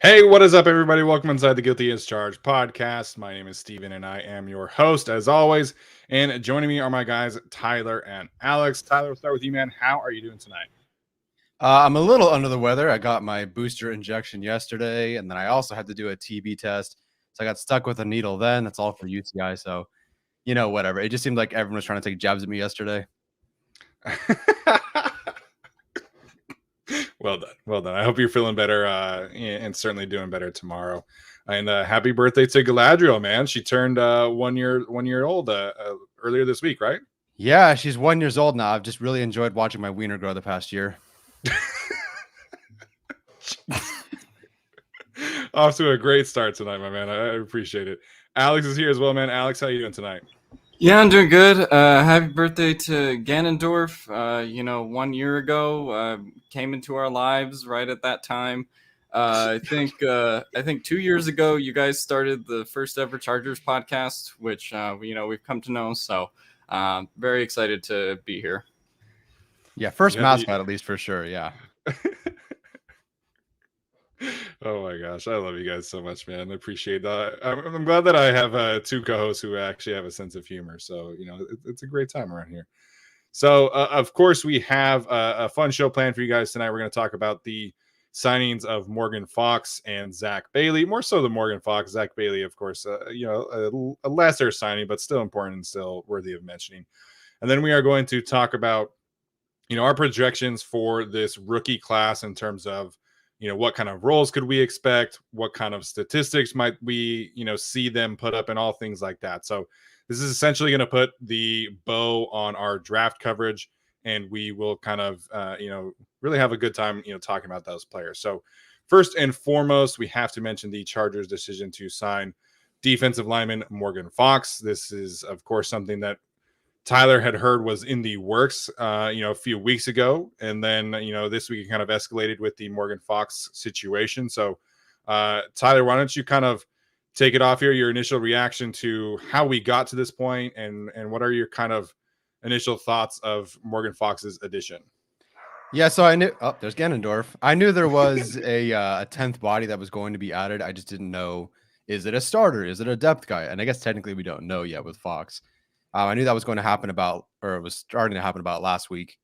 Hey, what is up, everybody? Welcome inside the Guilty as Charged podcast. My name is Steven, and I am your host, as always. And joining me are my guys, Tyler and Alex. Tyler, we'll start with you, man. How are you doing tonight? I'm a little under the weather. I got my booster injection yesterday, and then I also had to do a TB test. So I got stuck with a needle then. That's all for UTI. So, whatever. It just seemed like everyone was trying to take jabs at me yesterday. Well done. Well done. I hope you're feeling better and certainly doing better tomorrow. And happy birthday to Galadriel, man. She turned 1 year old earlier this week, right? Yeah, she's 1 year old now. I've just really enjoyed watching my wiener grow the past year. Off to a great start tonight, my man. I appreciate it. Alex is here as well, man. Alex, how you doing tonight? Yeah, I'm doing good. Happy birthday to Ganondorf. 1 year ago, came into our lives right at that time. I think 2 years ago, you guys started the first ever Chargers podcast, which we've come to know. So, very excited to be here. Yeah, first mascot at least for sure. Yeah. Oh my gosh, I love you guys so much, man. I appreciate that. I'm glad that I have two co-hosts who actually have a sense of humor. So it's a great time around here. So of course we have a fun show planned for you guys tonight. We're going to talk about the signings of Morgan Fox and Zach Bailey. More so the Morgan Fox, Zach Bailey, of course. A lesser signing, but still important and still worthy of mentioning. And then we are going to talk about our projections for this rookie class in terms of what kind of roles could we expect, what kind of statistics might we see them put up, and all things like that. So this is essentially going to put the bow on our draft coverage, and we will kind of really have a good time talking about those players. So first and foremost, we have to mention the Chargers' decision to sign defensive lineman Morgan Fox. This is, of course, something that Tyler had heard was in the works, a few weeks ago. And then, this week it kind of escalated with the Morgan Fox situation. So, Tyler, why don't you kind of take it off here, your initial reaction to how we got to this point, and what are your kind of initial thoughts of Morgan Fox's addition? Yeah, so I knew. Oh, there's Ganondorf. I knew there was a 10th body that was going to be added. I just didn't know, is it a starter? Is it a depth guy? And I guess technically we don't know yet with Fox. I knew that was going to happen it was starting to happen about last week.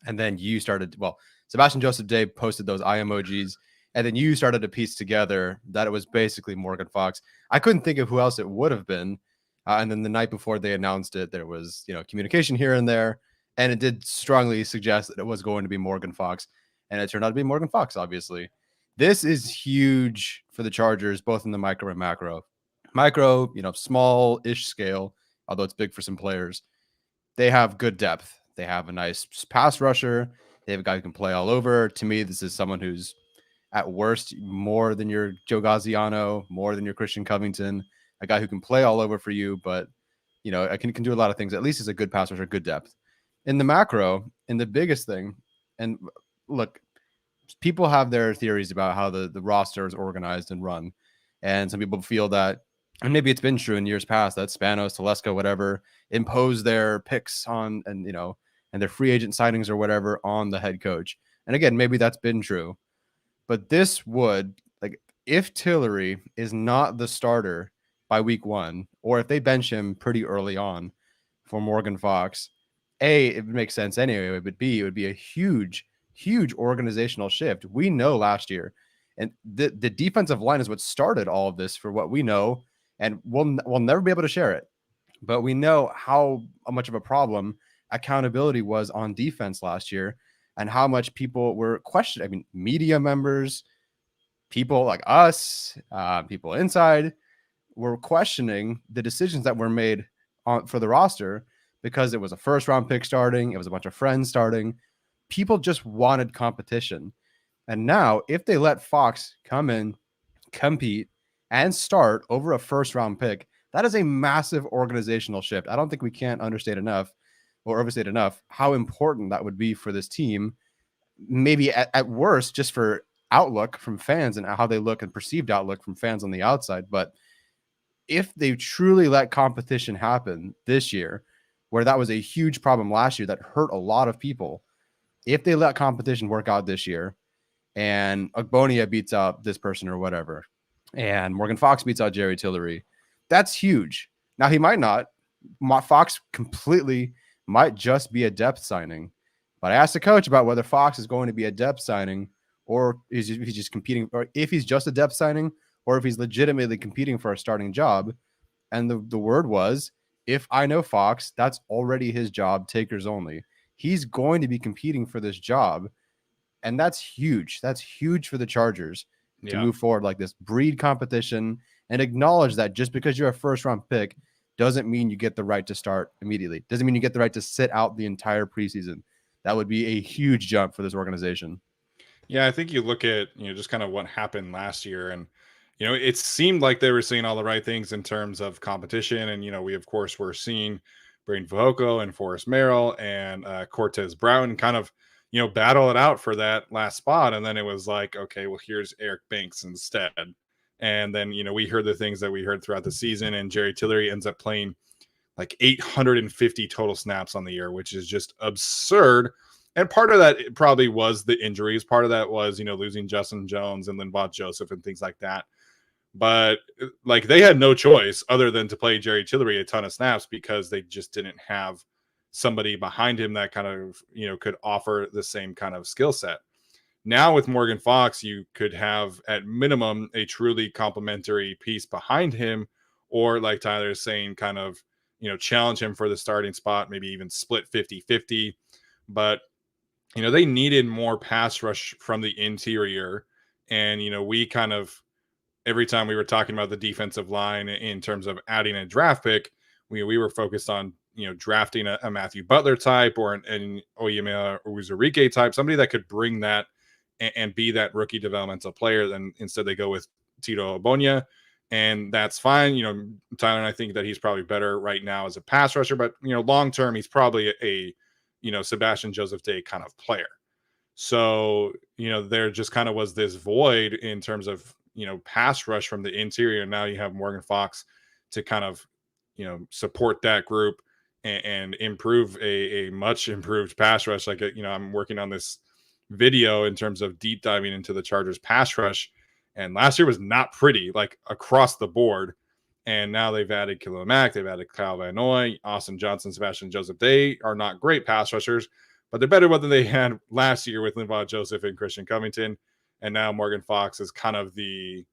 And then Sebastian Joseph-Day posted those eye emojis. And then you started to piece together that it was basically Morgan Fox. I couldn't think of who else it would have been. And then the night before they announced it, there was, communication here and there. And it did strongly suggest that it was going to be Morgan Fox. And it turned out to be Morgan Fox, obviously. This is huge for the Chargers, both in the micro and macro. Micro, small-ish scale, although it's big for some players. They have good depth. They have a nice pass rusher. They have a guy who can play all over. To me, this is someone who's at worst more than your Joe Gaziano, more than your Christian Covington, a guy who can play all over for you, but I can do a lot of things. At least he's a good pass rusher, good depth. In the macro, and the biggest thing, and look, people have their theories about how the roster is organized and run. And some people feel that, and maybe it's been true in years past, that Spanos, Telesco, whatever, impose their picks on and their free agent signings or whatever on the head coach. And again, maybe that's been true. But this would, if Tillery is not the starter by week 1, or if they bench him pretty early on for Morgan Fox, A, it would make sense anyway, but B, it would be a huge, huge organizational shift. We know last year, and the defensive line is what started all of this for what we know, and we'll never be able to share it. But we know how much of a problem accountability was on defense last year, and how much people were questioning. I mean, media members, people like us, people inside were questioning the decisions that were made for the roster because it was a first-round pick starting. It was a bunch of friends starting. People just wanted competition. And now, if they let Fox come in, compete, and start over a first-round pick, that is a massive organizational shift. I don't think we can understate enough or overstate enough how important that would be for this team. Maybe at worst, just for outlook from fans and how they look and perceived outlook from fans on the outside. But if they truly let competition happen this year, where that was a huge problem last year that hurt a lot of people, if they let competition work out this year, and Ogbonnia beats out this person or whatever, and Morgan Fox beats out Jerry Tillery, that's huge. Now he might not. Fox completely might just be a depth signing. But I asked the coach about whether Fox is going to be a depth signing or is he's just competing, or if he's just a depth signing or if he's legitimately competing for a starting job. And the word was, if I know Fox, that's already his job, takers only. He's going to be competing for this job. And that's huge. That's huge for the Chargers to move forward like this, breed competition, and acknowledge that just because you're a first-round pick doesn't mean you get the right to start immediately. Doesn't mean you get the right to sit out the entire preseason. That would be a huge jump for this organization. Yeah, I think you look at, just kind of what happened last year, and it seemed like they were seeing all the right things in terms of competition. And we of course were seeing Braden Fajoko and Forrest Merrill and Cortez Brown kind of battle it out for that last spot. And then it was like, okay, well, here's Eric Banks instead. And then we heard the things that we heard throughout the season, and Jerry Tillery ends up playing like 850 total snaps on the year, which is just absurd. And part of that probably was the injuries. Part of that was, losing Justin Jones and Linval Joseph and things like that. But like they had no choice other than to play Jerry Tillery a ton of snaps because they just didn't have somebody behind him that kind of, could offer the same kind of skill set. Now with Morgan Fox, you could have at minimum a truly complementary piece behind him, or like Tyler is saying, kind of, challenge him for the starting spot, maybe even split 50-50. But they needed more pass rush from the interior. And, we kind of, every time we were talking about the defensive line in terms of adding a draft pick, we were focused on, drafting a Matthew Butler type or an Oyemela Uzurike type, somebody that could bring that and be that rookie developmental player. Then instead they go with Otito Ogbonnia, and that's fine. Tyler and I think that he's probably better right now as a pass rusher, but, long term, he's probably a Sebastian Joseph-Day kind of player. So, there just kind of was this void in terms of, pass rush from the interior. Now you have Morgan Fox to kind of, support that group and improve a much improved pass rush. Like, I'm working on this video in terms of deep diving into the Chargers pass rush. And last year was not pretty, like across the board. And now they've added Khalil Mack, they've added Kyle Van Noy, Austin Johnson, Sebastian Joseph-Day are not great pass rushers, but they're better than they had last year with Linval Joseph and Christian Covington. And now Morgan Fox is kind of the,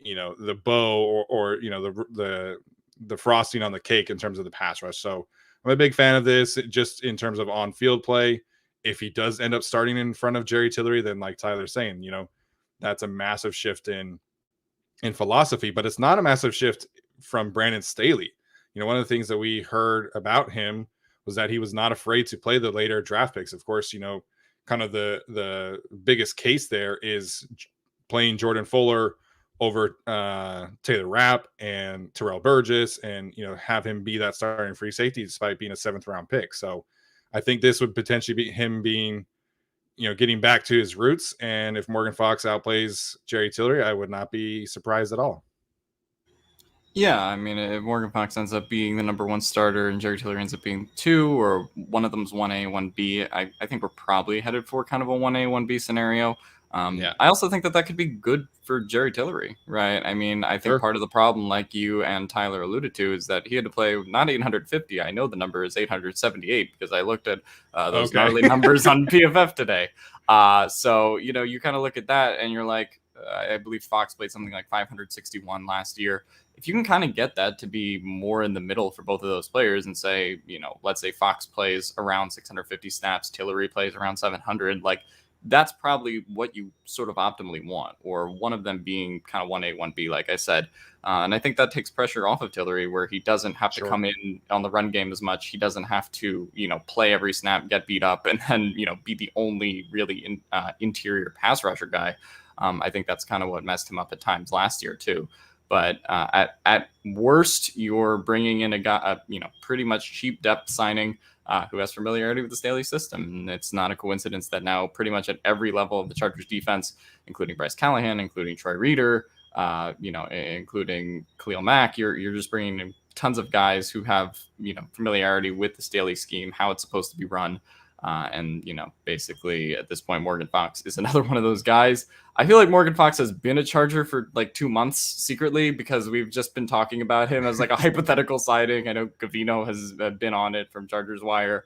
the bow or the frosting on the cake in terms of the pass rush. So I'm a big fan of this just in terms of on-field play. If he does end up starting in front of Jerry Tillery, then like Tyler's saying, that's a massive shift in philosophy, but it's not a massive shift from Brandon Staley. One of the things that we heard about him was that he was not afraid to play the later draft picks. Of course, kind of the biggest case there is playing Jordan Fuller over Taylor Rapp and Terrell Burgess, and have him be that starting free safety despite being a 7th round pick. So I think this would potentially be him being, getting back to his roots. And if Morgan Fox outplays Jerry Tillery, I would not be surprised at all. Yeah, I mean, if Morgan Fox ends up being the number 1 starter and Jerry Tillery ends up being 2, or one of them's 1A, 1B, I think we're probably headed for kind of a 1A, 1B scenario. I also think that could be good for Jerry Tillery, right? I mean, I think part of the problem, like you and Tyler alluded to, is that he had to play not 850. I know the number is 878 because I looked at those gnarly numbers on PFF today. So, you kind of look at that and you're like, I believe Fox played something like 561 last year. If you can kind of get that to be more in the middle for both of those players and say, let's say Fox plays around 650 snaps, Tillery plays around 700, like that's probably what you sort of optimally want, or one of them being kind of 1A, 1B, like I said. And I think that takes pressure off of Tillery, where he doesn't have to come in on the run game as much. He doesn't have to, play every snap, get beat up, and then, be the only really interior pass rusher guy. I think that's kind of what messed him up at times last year too. But at worst, you're bringing in a guy, pretty much cheap depth signing who has familiarity with the Staley system. And it's not a coincidence that now pretty much at every level of the Chargers defense, including Bryce Callahan, including Troy Reeder, including Khalil Mack, you're just bringing in tons of guys who have, familiarity with the Staley scheme, how it's supposed to be run. And, basically at this point, Morgan Fox is another one of those guys. I feel like Morgan Fox has been a Charger for like 2 months secretly, because we've just been talking about him as like a hypothetical signing. I know Gavino has been on it from Chargers Wire.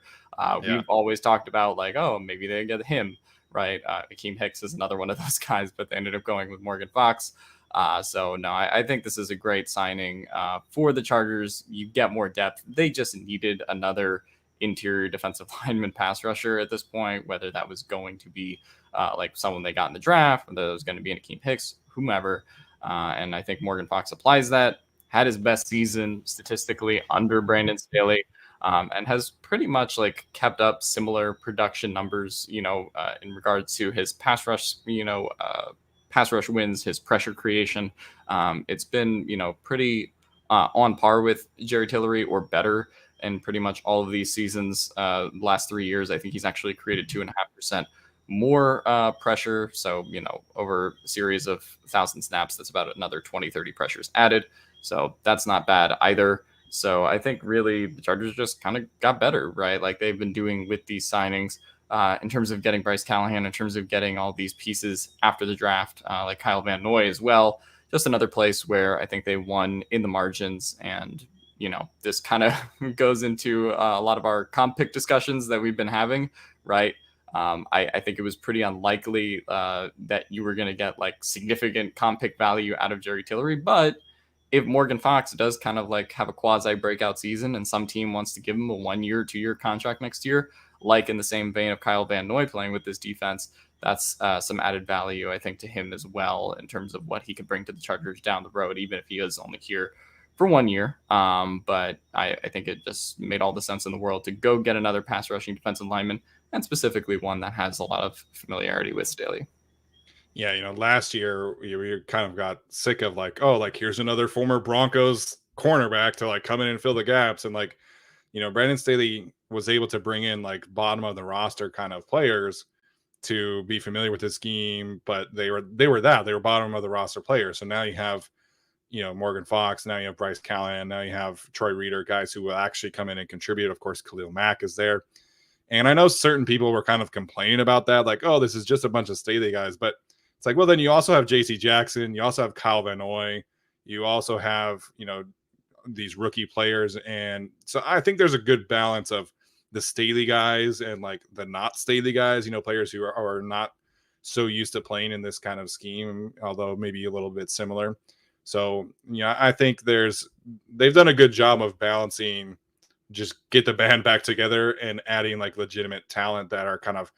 We've always talked about like, oh, maybe they get him, right? Akeem Hicks is another one of those guys, but they ended up going with Morgan Fox. So no, I think this is a great signing for the Chargers. You get more depth. They just needed another interior defensive lineman pass rusher at this point, whether that was going to be like someone they got in the draft, whether it was going to be an Akeem Hicks, whomever. And I think Morgan Fox applies that, had his best season statistically under Brandon Staley, and has pretty much like kept up similar production numbers, in regards to his pass rush, pass rush wins, his pressure creation. It's been, pretty on par with Jerry Tillery or better in pretty much all of these seasons. Last 3 years, I think he's actually created 2.5% more pressure. So, over a series of 1,000 snaps, that's about another 20, 30 pressures added. So that's not bad either. So I think really the Chargers just kind of got better, right? Like they've been doing with these signings in terms of getting Bryce Callahan, in terms of getting all these pieces after the draft, like Kyle Van Noy as well. Just another place where I think they won in the margins. And this kind of goes into a lot of our comp pick discussions that we've been having, right? I think it was pretty unlikely that you were going to get like significant comp pick value out of Jerry Tillery. But if Morgan Fox does kind of like have a quasi breakout season and some team wants to give him a 1 year, 2 year contract next year, like in the same vein of Kyle Van Noy playing with this defense, that's some added value, I think, to him as well in terms of what he could bring to the Chargers down the road, even if he is only here for 1 year. But I think it just made all the sense in the world to go get another pass rushing defensive lineman, and specifically one that has a lot of familiarity with Staley. Yeah, last year we kind of got sick of like, oh, like here's another former Broncos cornerback to like come in and fill the gaps. And like, Brandon Staley was able to bring in like bottom of the roster kind of players to be familiar with his scheme, but they were bottom of the roster players. So now you have, Morgan Fox, now you have Bryce Callahan, now you have Troy Reeder, guys who will actually come in and contribute. Of course, Khalil Mack is there. And I know certain people were kind of complaining about that, like, oh, this is just a bunch of Staley guys. But it's like, well, then you also have JC Jackson, you also have Kyle Van Noy, you also have, these rookie players. And so I think there's a good balance of the Staley guys and like the not Staley guys, players who are not so used to playing in this kind of scheme, although maybe a little bit similar. So, I think they've done a good job of balancing, just get the band back together and adding like legitimate talent that are kind of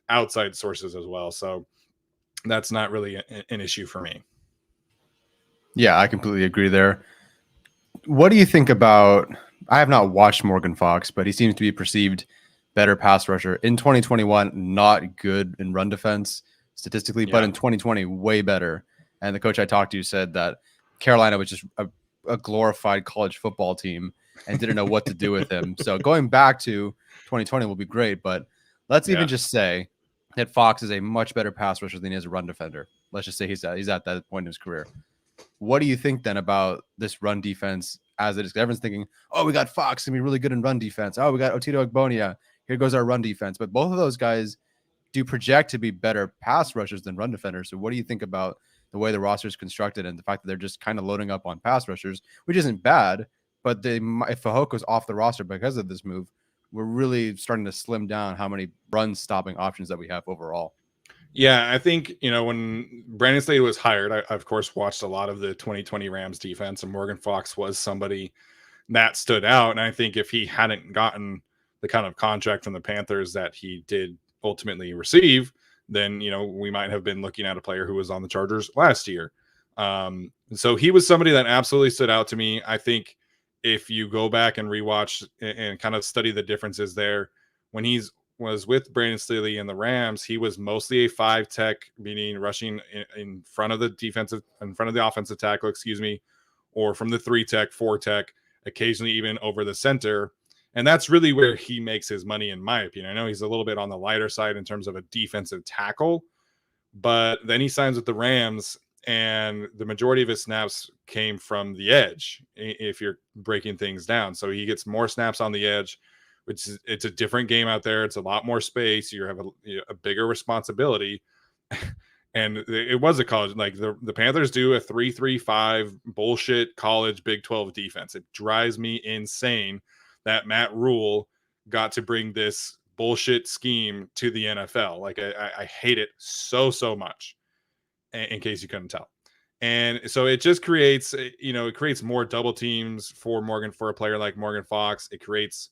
outside sources as well. So that's not really an issue for me. Yeah, I completely agree there. What do you think about, I have not watched Morgan Fox, but he seems to be perceived better pass rusher in 2021, not good in run defense statistically, but in 2020, way better. And the coach I talked to said that Carolina was just a glorified college football team and didn't know what to do with him. So going back to 2020 will be great, but let's even just say that Fox is a much better pass rusher than he is a run defender. Let's just say he's at that point in his career. What do you think then about this run defense as it is? Everyone's thinking, oh, we got Fox going to be really good in run defense. Oh, we got Otito Ogbonnia. Here goes our run defense. But both of those guys do project to be better pass rushers than run defenders. So what do you think about the way the roster is constructed and the fact that they're just kind of loading up on pass rushers, which isn't bad, but if Fajoko's off the roster because of this move, we're really starting to slim down how many run stopping options that we have overall. Yeah, I think, when Brandon Staley was hired, I of course watched a lot of the 2020 Rams defense, and Morgan Fox was somebody that stood out. And I think if he hadn't gotten the kind of contract from the Panthers that he did ultimately receive, then, we might have been looking at a player who was on the Chargers last year. So he was somebody that absolutely stood out to me. I think if you go back and rewatch and kind of study the differences there, when was with Brandon Staley and the Rams, he was mostly a 5 tech, meaning rushing in front of the offensive tackle, or from the 3 tech, 4 tech, occasionally even over the center. And that's really where he makes his money, in my opinion. I know he's a little bit on the lighter side in terms of a defensive tackle, but then he signs with the Rams, and the majority of his snaps came from the edge if you're breaking things down. So he gets more snaps on the edge, which is it's a different game out there. It's a lot more space. You have a bigger responsibility. And it was a college, like the Panthers do a 3-3-5 bullshit college Big 12 defense. It drives me insane that Matt Rule got to bring this bullshit scheme to the NFL. Like I hate it so much, in case you couldn't tell. And so it just creates, it creates more double teams for a player like Morgan Fox. It creates,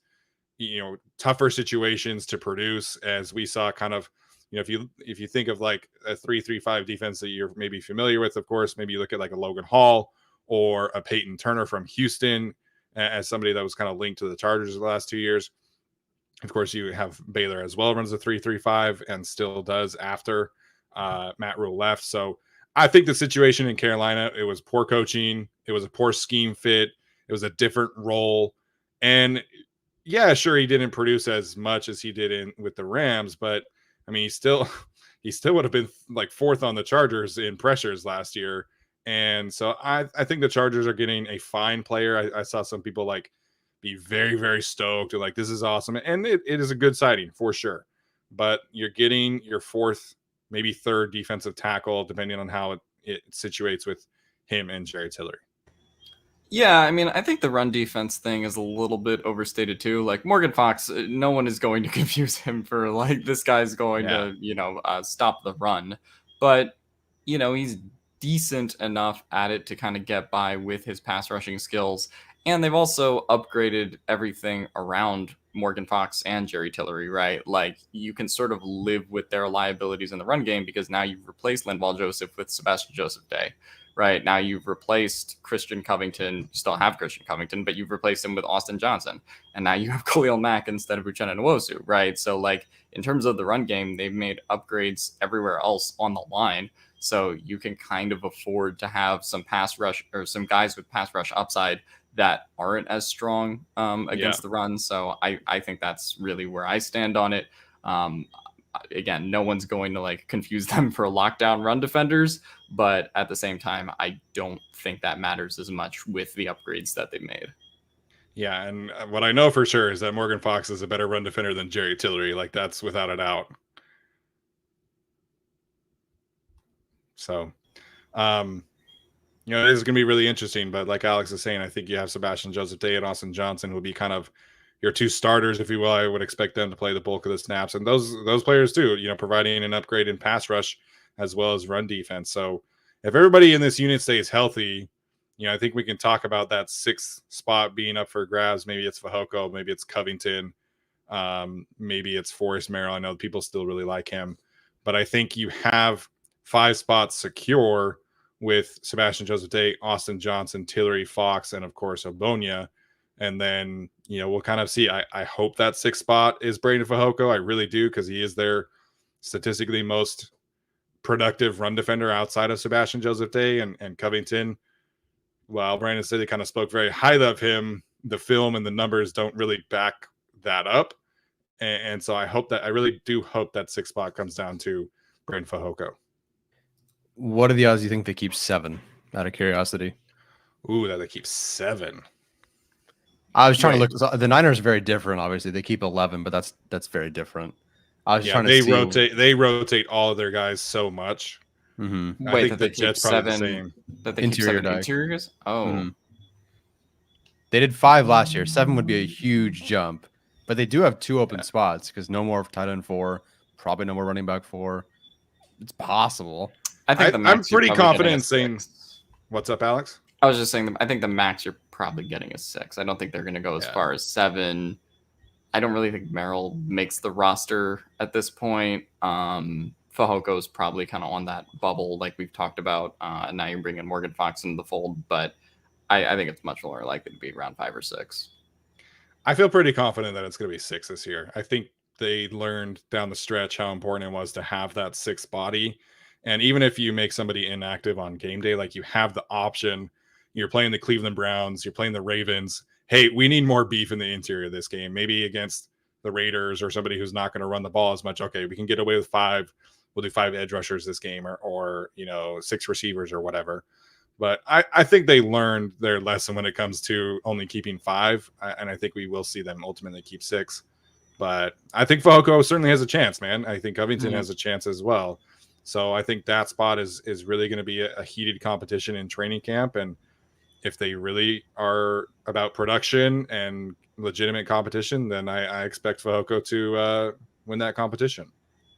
tougher situations to produce, as we saw kind of, if you think of like a 3-3-5 defense that you're maybe familiar with, of course, maybe you look at like a Logan Hall or a Peyton Turner from Houston as somebody that was kind of linked to the Chargers the last 2 years. Of course, you have Baylor as well, runs a 3-3-5 and still does after Matt Rule left. So I think the situation in Carolina, it was poor coaching. It was a poor scheme fit. It was a different role. And yeah, sure, he didn't produce as much as he did with the Rams, but I mean, he still would have been like fourth on the Chargers in pressures last year. And so I think the Chargers are getting a fine player. I saw some people like be very, very stoked and like, this is awesome. And it is a good sighting for sure. But you're getting your fourth, maybe third defensive tackle, depending on how it situates with him and Jerry Tillery. Yeah, I mean, I think the run defense thing is a little bit overstated too. Like Morgan Fox, no one is going to confuse him for like this guy's going to, stop the run. But, he's decent enough at it to kind of get by with his pass rushing skills. And they've also upgraded everything around Morgan Fox and Jerry Tillery, right? Like you can sort of live with their liabilities in the run game because now you've replaced Linval Joseph with Sebastian Joseph-Day. Right, now you've replaced Christian Covington. You still have Christian Covington, but you've replaced him with Austin Johnson. And now you have Khalil Mack instead of Uchenna Nwosu, right? So, like, in terms of the run game, they've made upgrades everywhere else on the line. So you can kind of afford to have some pass rush or some guys with pass rush upside that aren't as strong against the run. So I think that's really where I stand on it. Again, no one's going to like confuse them for lockdown run defenders, but at the same time, I don't think that matters as much with the upgrades that they made. Yeah, and what I know for sure is that Morgan Fox is a better run defender than Jerry Tillery. Like that's without a doubt. So, it is going to be really interesting. But like Alex is saying, I think you have Sebastian Joseph-Day and Austin Johnson will be kind of your two starters, if you will. I would expect them to play the bulk of the snaps, and those players too, providing an upgrade in pass rush as well as run defense. So if everybody in this unit stays healthy, I think we can talk about that sixth spot being up for grabs. Maybe it's Fehoko, maybe it's Covington, maybe it's Forrest Merrill. I know people still really like him, but I think you have 5 spots secure with Sebastian Joseph-Day, Austin Johnson, Tillery, Fox, and of course Ogbonnia. And then, we'll kind of see. I hope that 6th spot is Brandon Fehoko. I really do, because he is their statistically most productive run defender outside of Sebastian Joseph-Day and Covington. While Brandon Staley kind of spoke very highly of him, the film and the numbers don't really back that up. And so I really do hope that 6th spot comes down to Brandon Fehoko. What are the odds you think they keep 7, out of curiosity? Ooh, that they keep 7. I was trying to look. The Niners are very different. Obviously, they keep 11, but that's very different. I was trying to see. They rotate all of their guys so much. Mm-hmm. Wait, think that the Jets probably the same. That they interior keep 7 interiors? Oh, they did 5 last year. 7 would be a huge jump, but they do have 2 open spots because no more tight end 4, probably no more running back 4. It's possible. I think I'm pretty confident in saying. What's up, Alex? I was just saying, I think the max you're probably getting is 6. I don't think they're going to go as far as 7. I don't really think Merrill makes the roster at this point. Fehoko is probably kind of on that bubble like we've talked about. And now you're bringing Morgan Fox into the fold, but I think it's much more likely to be around 5 or 6. I feel pretty confident that it's going to be 6 this year. I think they learned down the stretch how important it was to have that 6th body. And even if you make somebody inactive on game day, like you have the option. You're playing the Cleveland Browns, you're playing the Ravens. Hey, we need more beef in the interior of this game. Maybe against the Raiders or somebody who's not going to run the ball as much. Okay, we can get away with 5. We'll do 5 edge rushers this game or 6 receivers or whatever. But I think they learned their lesson when it comes to only keeping 5. And I think we will see them ultimately keep 6. But I think Fehoko certainly has a chance, man. I think Covington Mhm. has a chance as well. So I think that spot is really going to be a heated competition in training camp. And if they really are about production and legitimate competition, then I expect Fehoko to win that competition.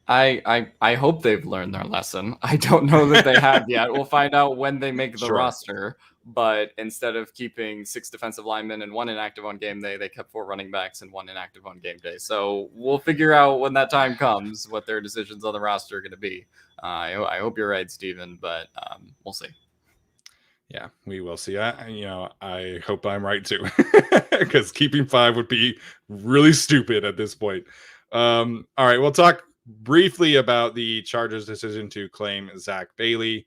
I hope they've learned their lesson. I don't know that they have yet. We'll find out when they make the Sure. roster. But instead of keeping 6 defensive linemen and 1 inactive on game day, they kept 4 running backs and 1 inactive on game day. So we'll figure out when that time comes what their decisions on the roster are going to be. I hope you're right, Steven, but we'll see. Yeah, we will see. I hope I'm right too, because keeping 5 would be really stupid at this point. All right, we'll talk briefly about the Chargers' decision to claim Zach Bailey,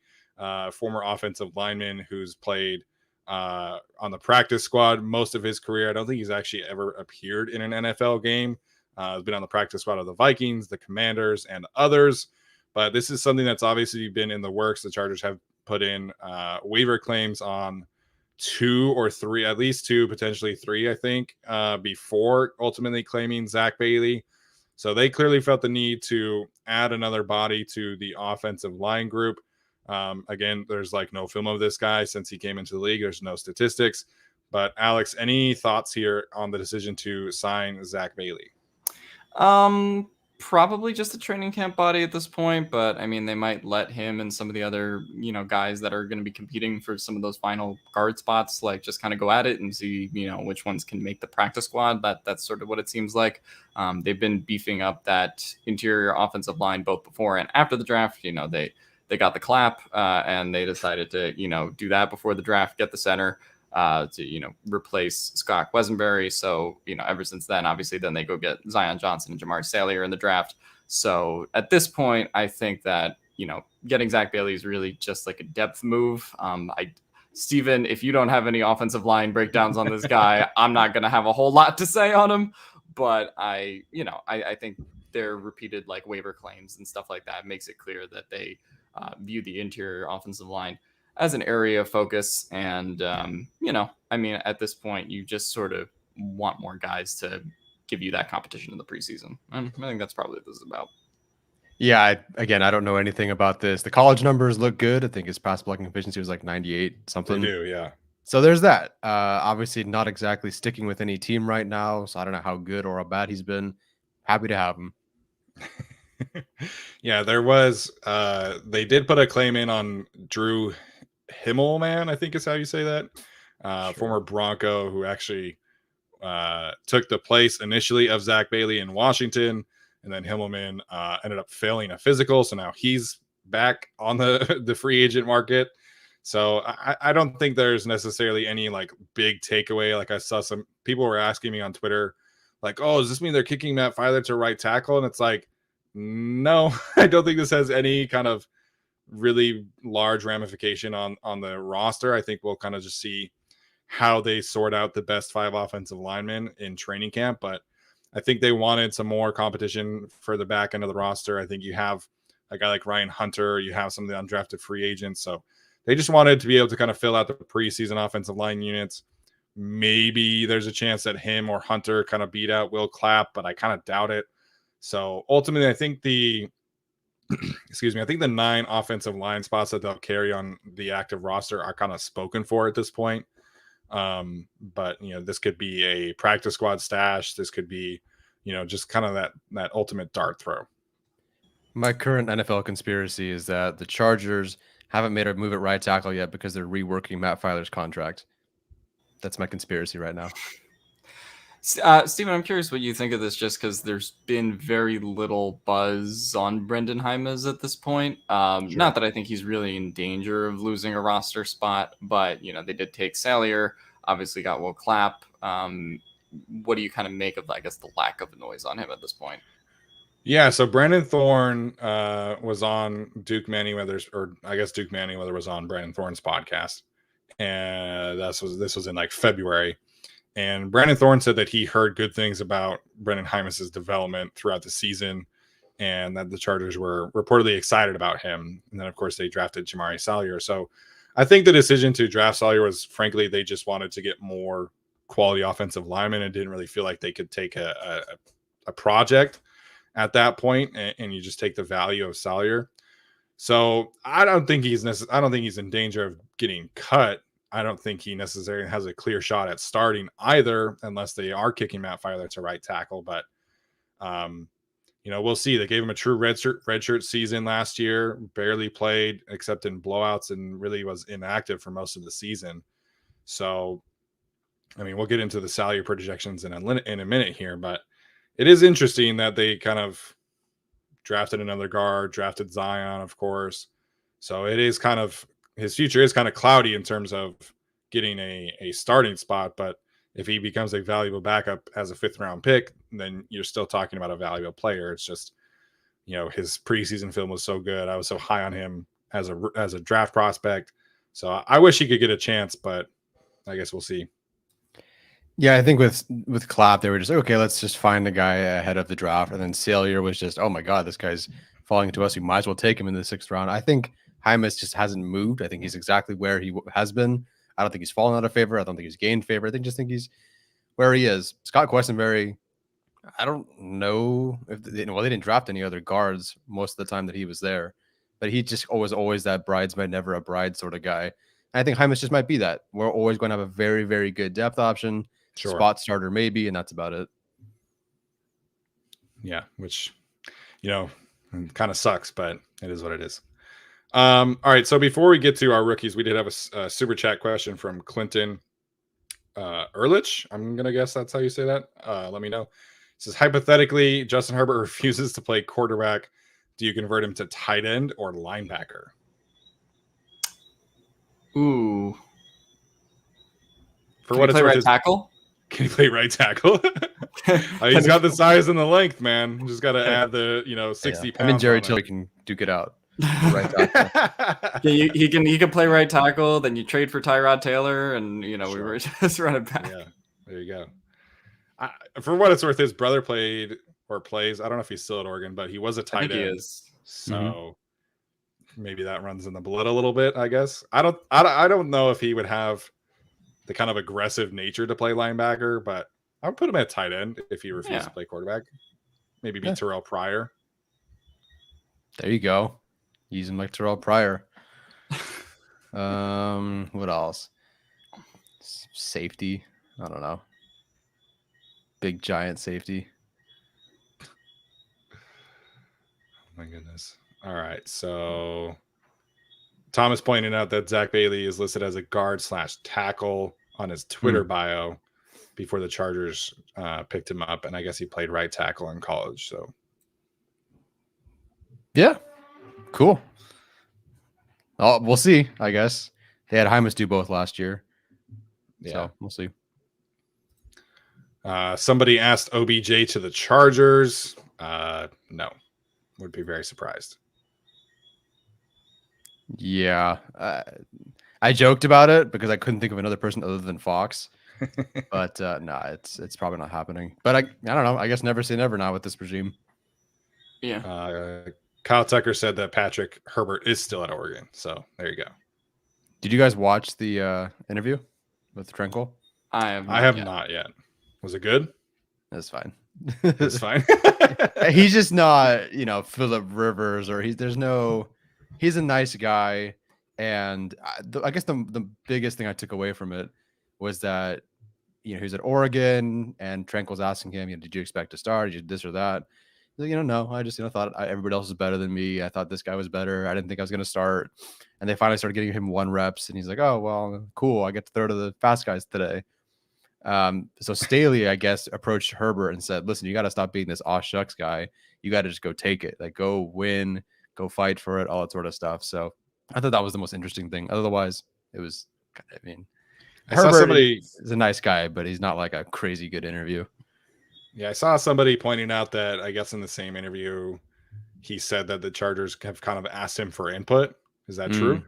former offensive lineman who's played on the practice squad most of his career. I don't think he's actually ever appeared in an NFL game. He's been on the practice squad of the Vikings, the Commanders, and others. But this is something that's obviously been in the works. The Chargers have put in waiver claims on 2 or 3, at least 2, potentially 3, I think, before ultimately claiming Zach Bailey. So they clearly felt the need to add another body to the offensive line group. Again, there's like no film of this guy since he came into the league. There's no statistics. But Alex, any thoughts here on the decision to sign Zach Bailey? Probably just a training camp body at this point, but I mean, they might let him and some of the other, guys that are going to be competing for some of those final guard spots, like just kind of go at it and see, which ones can make the practice squad. That's sort of what it seems like. They've been beefing up that interior offensive line both before and after the draft. They got the clap and they decided to, do that before the draft, get the center. To replace Scott Wesenberry. So ever since then, obviously, then they go get Zion Johnson and Jamari Salyer in the draft. So at this point, I think that getting Zach Bailey is really just like a depth move. Steven, if you don't have any offensive line breakdowns on this guy, I'm not gonna have a whole lot to say on him. But I think their repeated like waiver claims and stuff like that makes it clear that they view the interior offensive line as an area of focus. And, at this point, you just sort of want more guys to give you that competition in the preseason. And I think that's probably what this is about. Yeah, I don't know anything about this. The college numbers look good. I think his pass blocking efficiency was like 98 something. They do, yeah. So there's that. Obviously not exactly sticking with any team right now. So I don't know how good or how bad he's been. Happy to have him. Yeah, there was they did put a claim in on Drew Himmelman, I think is how you say that. Sure. Former Bronco who actually took the place initially of Zach Bailey in Washington, and then Himmelman ended up failing a physical, so now he's back on the free agent market. So I don't think there's necessarily any like big takeaway. Like I saw some people were asking me on Twitter, like, "Oh, does this mean they're kicking Matt Filer to right tackle?" And it's like, no, I don't think this has any kind of really large ramification on the roster. I think we'll kind of just see how they sort out the best 5 offensive linemen in training camp. But I think they wanted some more competition for the back end of the roster. I think you have a guy like Ryan Hunter, you have some of the undrafted free agents. So they just wanted to be able to kind of fill out the preseason offensive line units. Maybe there's a chance that him or Hunter kind of beat out Will Clapp, but I kind of doubt it. So ultimately, I think the 9 offensive line spots that they'll carry on the active roster are kind of spoken for at this point. But this could be a practice squad stash. This could be, just kind of that ultimate dart throw. My current NFL conspiracy is that the Chargers haven't made a move at right tackle yet because they're reworking Matt Filer's contract. That's my conspiracy right now. Steven, I'm curious what you think of this, just because there's been very little buzz on Brendan Hymas at this point. Sure. Not that I think he's really in danger of losing a roster spot, but they did take Salyer, obviously got Will Clapp. What do you kind of make of, I guess, the lack of noise on him at this point? Yeah, so Brandon Thorne was on Duke Manyweather's, or I guess Duke Manyweather was on Brandon Thorne's podcast, and this was in like February. And Brandon Thorne said that he heard good things about Brendan Hymas' development throughout the season, and that the Chargers were reportedly excited about him. And then, of course, they drafted Jamari Salyer. So I think the decision to draft Salyer was, frankly, they just wanted to get more quality offensive linemen and didn't really feel like they could take a a project at that point, and you just take the value of Salyer. So I don't think he's in danger of getting cut. I don't think he necessarily has a clear shot at starting either, unless they are kicking Matt Filer to right tackle. But we'll see. They gave him a true redshirt season last year, barely played except in blowouts, and really was inactive for most of the season. So, I mean, we'll get into the salary projections in a minute here, but it is interesting that they kind of drafted another guard, drafted Zion, of course. So it is kind of, his future is kind of cloudy in terms of getting a starting spot. But if he becomes a valuable backup as a 5th round pick, then you're still talking about a valuable player. It's just, his preseason film was so good. I was so high on him as a draft prospect. So I wish he could get a chance, but I guess we'll see. Yeah, I think with Clapp, they were just, okay, let's just find a guy ahead of the draft. And then Salyer was just, oh my God, this guy's falling to us. We might as well take him in the 6th round. I think Hymas just hasn't moved. I think he's exactly where he has been. I don't think he's fallen out of favor. I don't think he's gained favor. I think he's where he is. Scott Questenberry, I don't know if they didn't draft any other guards most of the time that he was there, but he just was always that bridesmaid, never a bride sort of guy. And I think Hymas just might be that. We're always going to have a very, very good depth option. Sure. Spot starter maybe, and that's about it. Yeah, which kind of sucks, but it is what it is. All right, so before we get to our rookies, we did have a super chat question from Clinton Ehrlich. I'm gonna guess that's how you say that. Let me know. It says, hypothetically, Justin Herbert refuses to play quarterback. Do you convert him to tight end or linebacker? Ooh. For what it's worth, right tackle? Can he play right tackle? He's got the size and the length, man. Just got to add the 60 pounds. I mean, Jerry Tilley can duke it out. Right tackle. Yeah, he can play right tackle. Then you trade for Tyrod Taylor, and we were just running back. Yeah, there you go. For what it's worth, his brother played or plays. I don't know if he's still at Oregon, but he was a tight end. He is. So maybe that runs in the blood a little bit. I guess I don't know if he would have the kind of aggressive nature to play linebacker, but I would put him at tight end if he refused to play quarterback. Maybe be Terrell Pryor. There you go. Use him like Terrell Pryor. What else? Safety. I don't know. Big giant safety. Oh my goodness. All right. So Thomas pointed out that Zach Bailey is listed as a guard/tackle on his Twitter bio before the Chargers picked him up. And I guess he played right tackle in college. So yeah, cool. Oh, we'll see, I guess. They had Hymas do both last year. Yeah. So we'll see. Somebody asked OBJ to the Chargers. No, would be very surprised. Yeah. I joked about it because I couldn't think of another person other than Fox. But no, it's probably not happening. But I don't know. I guess never say never now with this regime. Yeah. Kyle Tucker said that Patrick Herbert is still at Oregon. So there you go. Did you guys watch the interview with Tranquil? I have not yet. Was it good? That's fine. It's fine. He's just not, Phillip Rivers, or he's a nice guy. And I guess the biggest thing I took away from it was that, he's at Oregon and Tranquil's asking him, did you expect to start? Did you this or that? He's like, no, I just, thought everybody else was better than me. I thought this guy was better. I didn't think I was going to start. And they finally started getting him 1 reps. And he's like, oh, well, cool. I get to third of the fast guys today. So Staley, I guess, approached Herbert and said, listen, you got to stop being this aw shucks guy. You got to just go take it. Like, go win, go fight for it, all that sort of stuff. So I thought that was the most interesting thing. Otherwise, it was, Herbert is a nice guy, but he's not like a crazy good interview. Yeah, I saw somebody pointing out that I guess in the same interview, he said that the Chargers have kind of asked him for input. Is that true?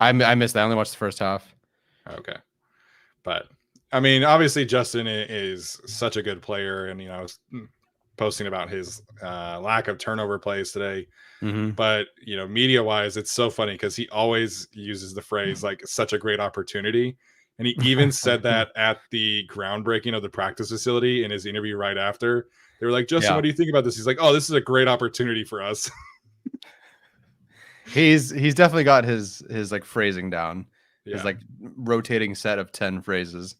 I missed that. I only watched the first half. Okay. But, I mean, obviously Justin is such a good player. And, I was posting about his lack of turnover plays today. But, media-wise, it's so funny because he always uses the phrase, like, such a great opportunity. And he even said that at the groundbreaking of the practice facility in his interview right after. They were like, Justin, what do you think about this? He's like, oh, this is a great opportunity for us. He's definitely got his like phrasing down. Yeah. His like rotating set of 10 phrases.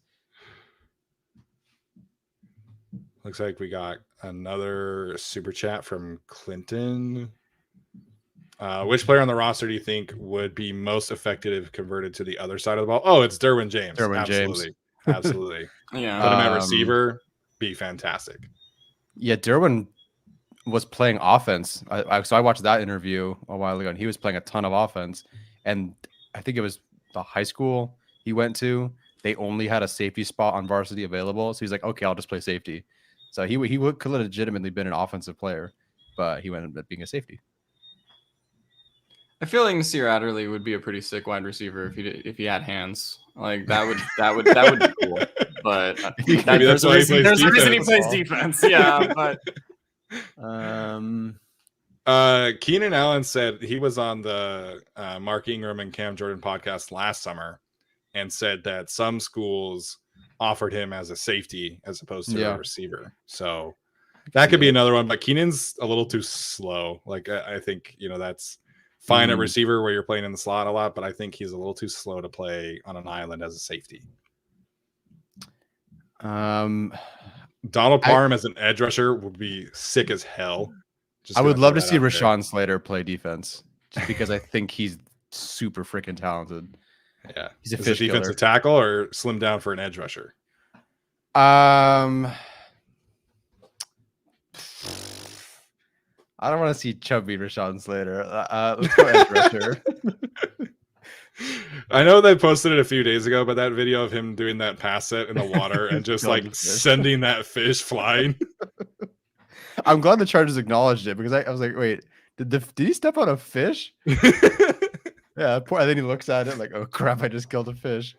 Looks like we got another super chat from Clinton. Which player on the roster do you think would be most effective if converted to the other side of the ball? Oh, it's Derwin James. Absolutely. Yeah. Put him at receiver, be fantastic. Yeah, Derwin was playing offense. So I watched that interview a while ago, and he was playing a ton of offense. And I think it was the high school he went to. They only had a safety spot on varsity available. So he's like, okay, I'll just play safety. So he could have legitimately been an offensive player, but he ended up being a safety. I feel like Nasir Adderley would be a pretty sick wide receiver if he had hands. Like that would be cool. But there's a reason he plays defense. Yeah, but Keenan Allen said he was on the Mark Ingram and Cam Jordan podcast last summer and said that some schools offered him as a safety as opposed to a receiver. So that could be another one, but Keenan's a little too slow. Like I think, that's fine at receiver where you're playing in the slot a lot, but I think he's a little too slow to play on an island as a safety. Donald Parham as an edge rusher would be sick as hell. I would love to see Rashawn Slater play defense just because I think he's super freaking talented. Yeah. He's a defensive tackle or slim down for an edge rusher? I don't want to see chubby Rashawn Slater. Let's go edge rusher. I know they posted it a few days ago, but that video of him doing that pass set in the water and just like sending that fish flying. I'm glad the Chargers acknowledged it because I was like, wait, did he step on a fish? Yeah, and then he looks at it like, oh crap, I just killed a fish.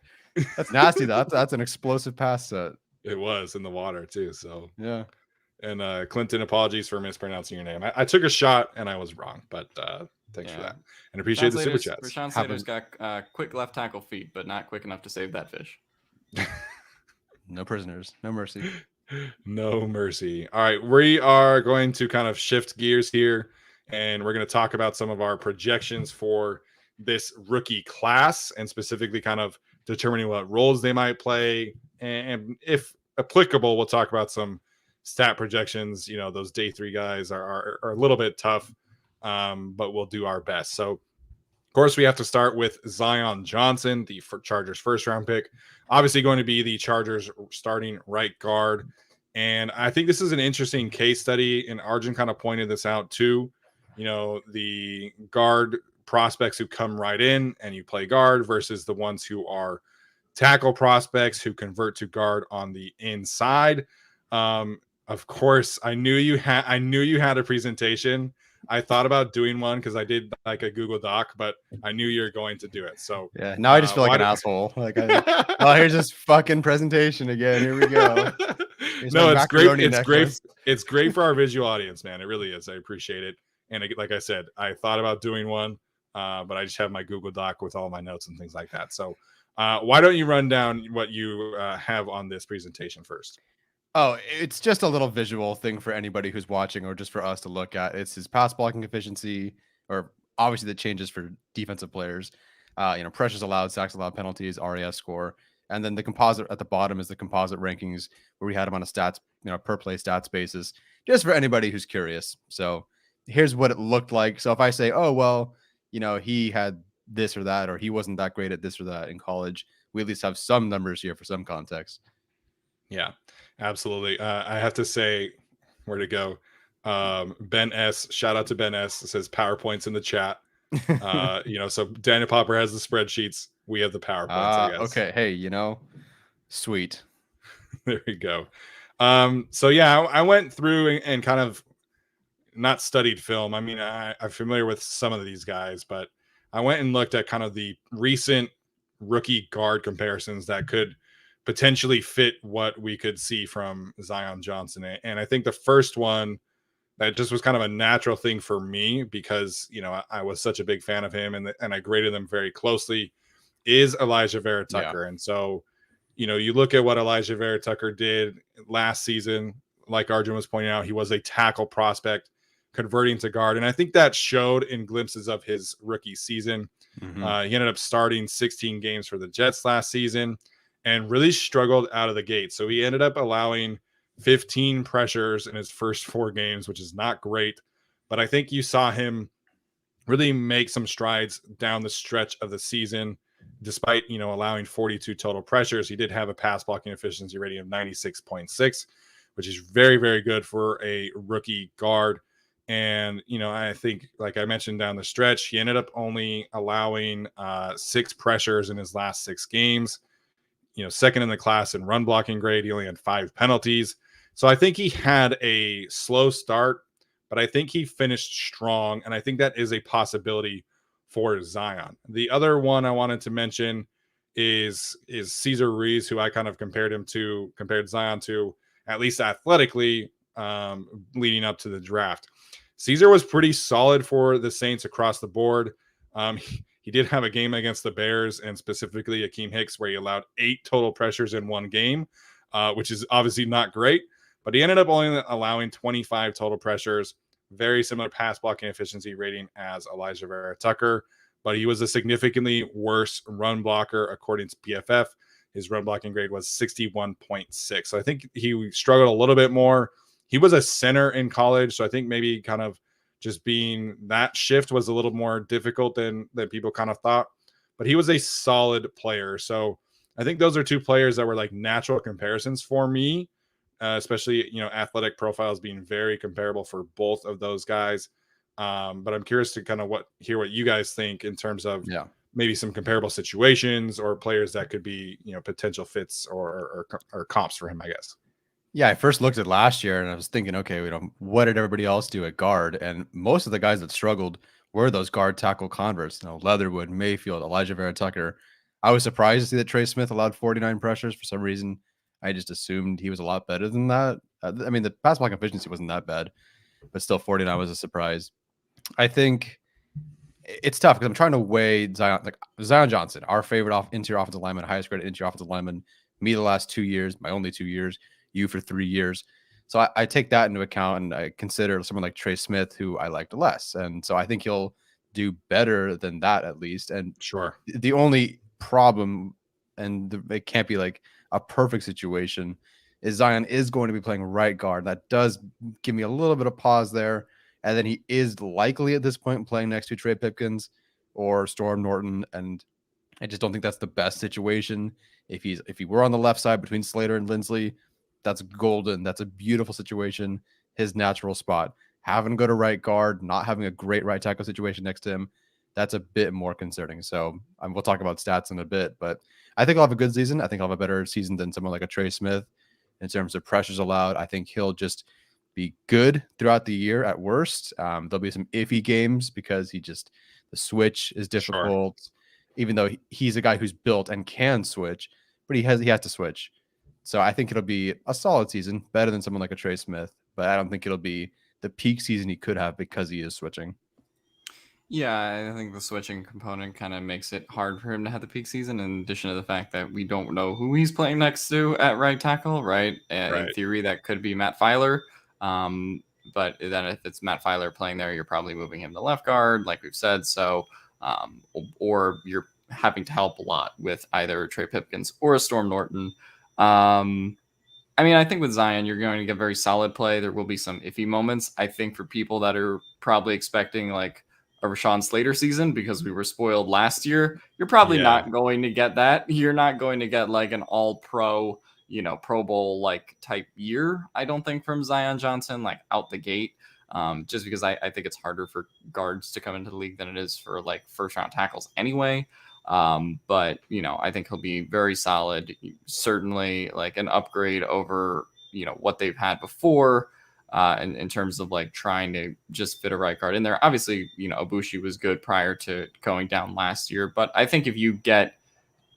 That's nasty. That's an explosive pass set. It was in the water too. So yeah. And Clinton, apologies for mispronouncing your name. I took a shot and I was wrong, but thanks for that. And appreciate the super chats. Rashawn Slater's got quick left tackle feet, but not quick enough to save that fish. No prisoners, no mercy. No mercy. All right, we are going to kind of shift gears here, and we're going to talk about some of our projections for this rookie class, and specifically kind of determining what roles they might play, and if applicable, we'll talk about some stat projections. Those day 3 guys are a little bit tough, but we'll do our best. So, of course, we have to start with Zion Johnson, the Chargers first round pick, obviously going to be the Chargers starting right guard. And I think this is an interesting case study, and Arjun kind of pointed this out too. The guard prospects who come right in and you play guard versus the ones who are tackle prospects who convert to guard on the inside. Of course, I knew you had a presentation. I thought about doing one because I did like a Google Doc, but I knew you were going to do it. So yeah, now I just feel like an asshole. Like, here's this fucking presentation again. Here we go. No, it's great. It's great. It's great for our visual audience, man. It really is. I appreciate it. And like I said, I thought about doing one, but I just have my Google Doc with all my notes and things like that. So why don't you run down what you have on this presentation first? Oh, it's just a little visual thing for anybody who's watching or just for us to look at. It's his pass blocking efficiency, or obviously the changes for defensive players. Pressures allowed, sacks allowed, penalties, RAS score. And then the composite at the bottom is the composite rankings where we had him on a stats, per play stats basis, just for anybody who's curious. So here's what it looked like. So if I say, oh, well, he had this or that, or he wasn't that great at this or that in college, we at least have some numbers here for some context. Yeah, absolutely. I have to say, where to go? Ben S. Shout out to Ben S. It says PowerPoints in the chat. So Daniel Popper has the spreadsheets. We have the PowerPoints. I guess. Okay. Hey, sweet. There we go. So yeah, I went through and kind of not studied film. I mean, I'm familiar with some of these guys, but I went and looked at kind of the recent rookie guard comparisons that could potentially fit what we could see from Zion Johnson. And I think the first one that just was kind of a natural thing for me because, I was such a big fan of him and I graded them very closely is Elijah Vera Tucker. Yeah. And so you look at what Elijah Vera Tucker did last season. Like Arjun was pointing out, he was a tackle prospect converting to guard. And I think that showed in glimpses of his rookie season. He ended up starting 16 games for the Jets last season and really struggled out of the gate. So he ended up allowing 15 pressures in his first 4 games, which is not great. But I think you saw him really make some strides down the stretch of the season. Despite, allowing 42 total pressures, he did have a pass blocking efficiency rating of 96.6, which is very, very good for a rookie guard. And, I think, like I mentioned down the stretch, he ended up only allowing 6 pressures in his last 6 games, second in the class in run blocking grade. He only had 5 penalties. So I think he had a slow start, but I think he finished strong. And I think that is a possibility for Zion. The other one I wanted to mention is Cesar Ruiz, who I kind of compared Zion to, at least athletically, leading up to the draft. Cesar was pretty solid for the Saints across the board. He did have a game against the Bears, and specifically Akeem Hicks, where he allowed 8 total pressures in one game, which is obviously not great. But he ended up only allowing 25 total pressures, very similar pass blocking efficiency rating as Elijah Vera Tucker, but he was a significantly worse run blocker according to PFF. His run blocking grade was 61.6. So I think he struggled a little bit more. He was a center in college, so I think maybe kind of just being that shift was a little more difficult than people kind of thought. But he was a solid player. So I think those are 2 players that were like natural comparisons for me. Especially, athletic profiles being very comparable for both of those guys. But I'm curious to kind of hear what you guys think in terms of maybe some comparable situations or players that could be, potential fits or comps for him, I guess. Yeah, I first looked at last year and I was thinking, okay, what did everybody else do at guard? And most of the guys that struggled were those guard tackle converts. Leatherwood, Mayfield, Elijah Vera Tucker. I was surprised to see that Trey Smith allowed 49 pressures. For some reason, I just assumed he was a lot better than that. The pass block efficiency wasn't that bad, but still 49 was a surprise. I think it's tough because I'm trying to weigh Zion Johnson, our favorite interior offensive lineman, highest graded interior offensive lineman, me the last 2 years, my only 2 years, you for 3 years. So I take that into account, and I consider someone like Trey Smith, who I liked less. And so I think he'll do better than that at least. And sure, the only problem, and it can't be like a perfect situation, is Zion is going to be playing right guard. That does give me a little bit of pause there. And then he is likely at this point playing next to Trey Pipkins or Storm Norton. And I just don't think that's the best situation. If he were on the left side between Slater and Lindsley, that's golden. That's a beautiful situation. His natural spot. Having to go to right guard, not having a great right tackle situation next to him, that's a bit more concerning. So we'll talk about stats in a bit, but I think I'll have a good season. I think I'll have a better season than someone like a Trey Smith in terms of pressures allowed. I think he'll just be good throughout the year at worst. There'll be some iffy games because the switch is difficult, sure, even though he's a guy who's built and can switch, but he has to switch. So I think it'll be a solid season, better than someone like a Trey Smith, but I don't think it'll be the peak season he could have because he is switching. Yeah, I think the switching component kind of makes it hard for him to have the peak season, in addition to the fact that we don't know who he's playing next to at right tackle, right? In theory, that could be Matt Filer. But then if it's Matt Filer playing there, you're probably moving him to left guard, like we've said. So, or you're having to help a lot with either Trey Pipkins or a Storm Norton. I think with Zion, you're going to get very solid play. There will be some iffy moments. I think for people that are probably expecting like a Rashawn Slater season because we were spoiled last year, you're probably not going to get that. You're not going to get like an all-pro, Pro Bowl like type year, I don't think, from Zion Johnson, like out the gate. Just because I think it's harder for guards to come into the league than it is for like first round tackles anyway. But I think he'll be very solid, certainly like an upgrade over, what they've had before. In terms of like trying to just fit a right guard in there. Obviously, Ibushi was good prior to going down last year, but I think if you get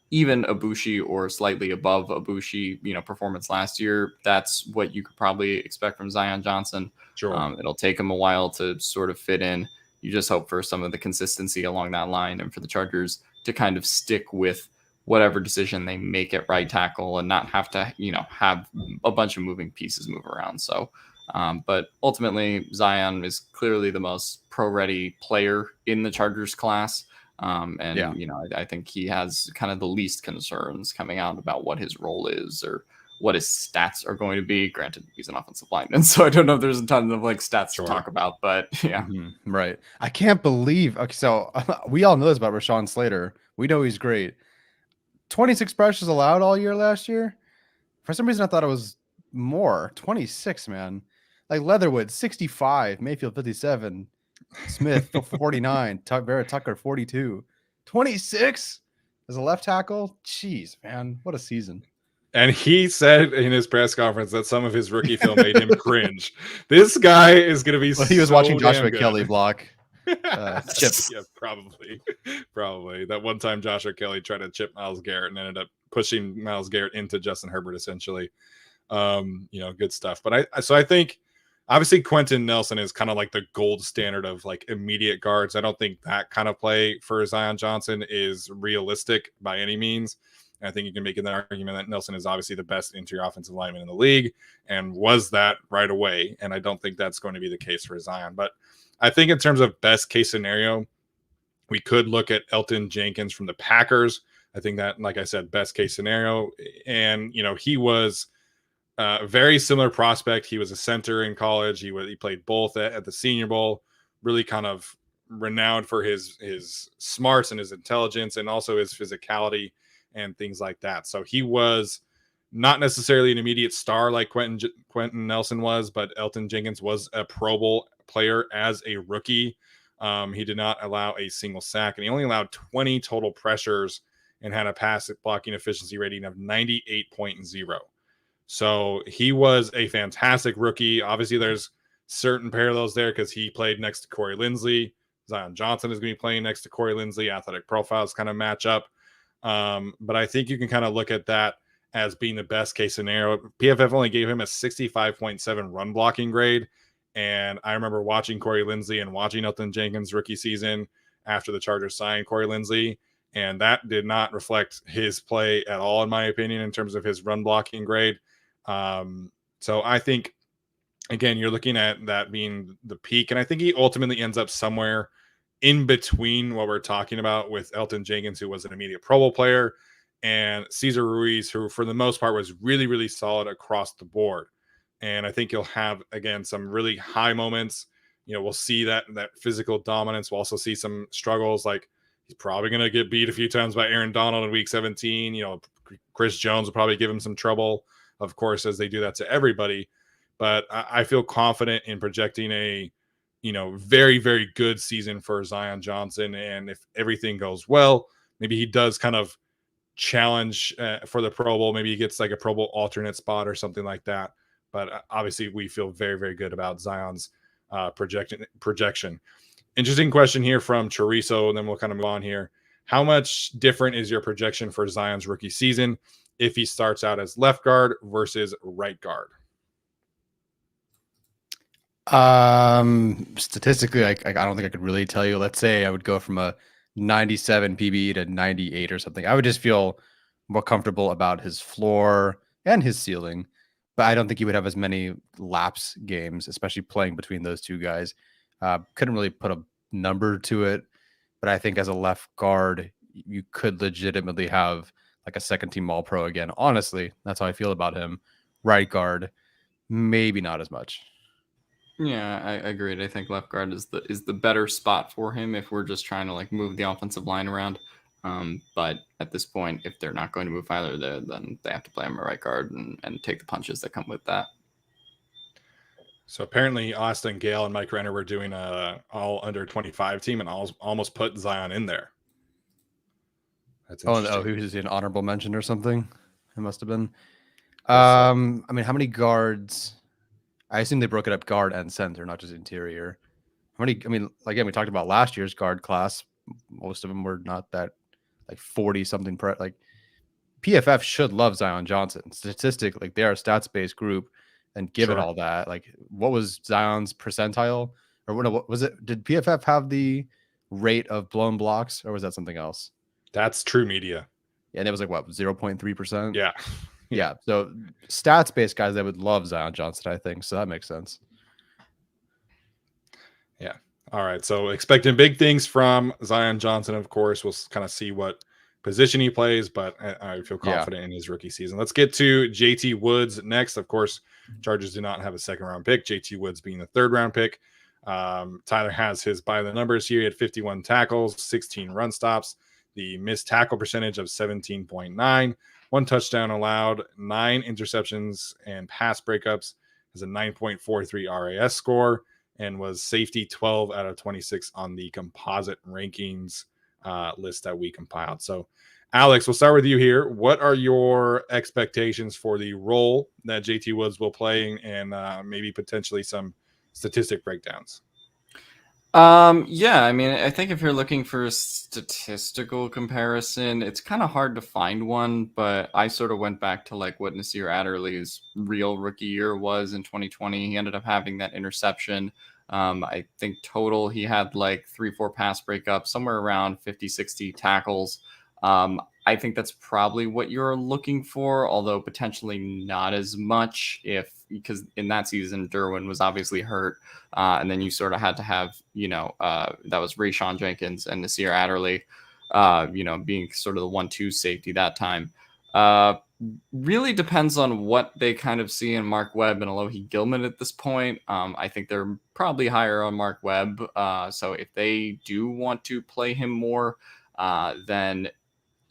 even Ibushi or slightly above Ibushi, performance last year, that's what you could probably expect from Zion Johnson. Sure. It'll take him a while to sort of fit in. You just hope for some of the consistency along that line and for the Chargers to kind of stick with whatever decision they make at right tackle and not have to, have a bunch of moving pieces move around. So, but ultimately, Zion is clearly the most pro-ready player in the Chargers class. I think he has kind of the least concerns coming out about what his role is or what his stats are going to be. Granted, he's an offensive lineman, so I don't know if there's a ton of stats to talk about, but yeah. Mm-hmm. Right. I can't believe. Okay, so we all know this about Rashawn Slater. We know he's great. 26 pressures allowed all year last year. For some reason, I thought it was more. 26, man. Like Leatherwood, 65. Mayfield, 57. Smith, 49. Vera Tucker, 42. 26 as a left tackle. Jeez, man. What a season. And he said in his press conference that some of his rookie film made him cringe. This guy is going to be he was watching Joshua good. Kelly block. Chip. Yeah, probably. That one time Joshua Kelly tried to chip Myles Garrett and ended up pushing Myles Garrett into Justin Herbert, essentially. Good stuff. But I think obviously Quentin Nelson is kind of like the gold standard of like immediate guards. I don't think that kind of play for Zion Johnson is realistic by any means. I think you can make an argument that Nelson is obviously the best interior offensive lineman in the league and was that right away. And I don't think that's going to be the case for Zion. But I think in terms of best case scenario, we could look at Elton Jenkins from the Packers. I think that, like I said, best case scenario. And, he was a very similar prospect. He was a center in college. He played both at the Senior Bowl, really kind of renowned for his smarts and his intelligence and also his physicality and things like that. So he was not necessarily an immediate star like Quentin Nelson was, but Elton Jenkins was a Pro Bowl player as a rookie. He did not allow a single sack, and he only allowed 20 total pressures and had a pass blocking efficiency rating of 98.0. So he was a fantastic rookie. Obviously, there's certain parallels there because he played next to Corey Linsley. Zion Johnson is going to be playing next to Corey Linsley. Athletic profiles kind of match up. But I think you can kind of look at that as being the best case scenario. PFF only gave him a 65.7 run blocking grade. And I remember watching Corey Linsley and watching Elton Jenkins' rookie season after the Chargers signed Corey Linsley. And that did not reflect his play at all, in my opinion, in terms of his run blocking grade. So I think, again, you're looking at that being the peak. And I think he ultimately ends up somewhere in between what we're talking about with Elton Jenkins, who was an immediate Pro Bowl player, and Cesar Ruiz, who for the most part was really, really solid across the board. And I think you'll have, again, some really high moments. We'll see that physical dominance. We'll also see some struggles. Like he's probably going to get beat a few times by Aaron Donald in week 17. Chris Jones will probably give him some trouble, of course, as they do that to everybody. But I feel confident in projecting a very, very good season for Zion Johnson. And if everything goes well, maybe he does kind of challenge for the Pro Bowl. Maybe he gets like a Pro Bowl alternate spot or something like that. But obviously we feel very, very good about Zion's projection. Interesting question here from Chorizo, and then we'll kind of move on here. How much different is your projection for Zion's rookie season if he starts out as left guard versus right guard? Statistically, I don't think I could really tell you. Let's say I would go from a 97 PB to 98 or something. I would just feel more comfortable about his floor and his ceiling, but I don't think he would have as many lapse games, especially playing between those two guys. Couldn't really put a number to it, but I think as a left guard, you could legitimately have like a second team all pro again. Honestly, that's how I feel about him. Right guard, maybe not as much. Yeah, I agreed. I think left guard is the better spot for him if we're just trying to like move the offensive line around. But at this point, if they're not going to move either there, then they have to play him a right guard and take the punches that come with that. So apparently Austin Gale and Mike Renner were doing a all under 25 team and almost put Zion in there. That's interesting. He was an honorable mention or something. It must have been. I mean, how many guards? I assume they broke it up guard and center, not just interior. How many? I mean, again, we talked about last year's guard class. Most of them were not that, like 40 something. Like PFF should love Zion Johnson. Statistically, like they are a stats-based group, and given all that, like what was Zion's percentile, or what was it? Did PFF have the rate of blown blocks, or was that something else? That's True Media. and it was like what 0.3%. Yeah. Yeah. So stats based guys, they would love Zion Johnson, I think. So that makes sense. Yeah. All right. So expecting big things from Zion Johnson, of course. We'll kind of see what position he plays, but I feel confident in his rookie season. Let's get to JT Woods next. Of course, Chargers do not have a second round pick, JT Woods being the third round pick. Tyler has his by the numbers here. He had 51 tackles, 16 run stops, the missed tackle percentage of 17.9, 1 touchdown allowed, 9 interceptions and pass breakups, has a 9.43 RAS score, and was safety 12 out of 26 on the composite rankings list that we compiled. So, Alex, we'll start with you here. What are your expectations for the role that JT Woods will play, and maybe potentially some statistic breakdowns? Yeah, I mean, I think if you're looking for a statistical comparison, it's kind of hard to find one, but I sort of went back to like what Nasir Adderley's real rookie year was in 2020. He ended up having that interception. I think total he had like 3-4 pass breakups, somewhere around 50-60 tackles. I think that's probably what you're looking for, although potentially not as much because in that season, Derwin was obviously hurt. And then you sort of had to have, that was Rayshon Jenkins and Nasir Adderley, being sort of the 1-2 safety that time. Really depends on what they kind of see in Mark Webb and Alohi Gilman at this point. I think they're probably higher on Mark Webb. So if they do want to play him more, then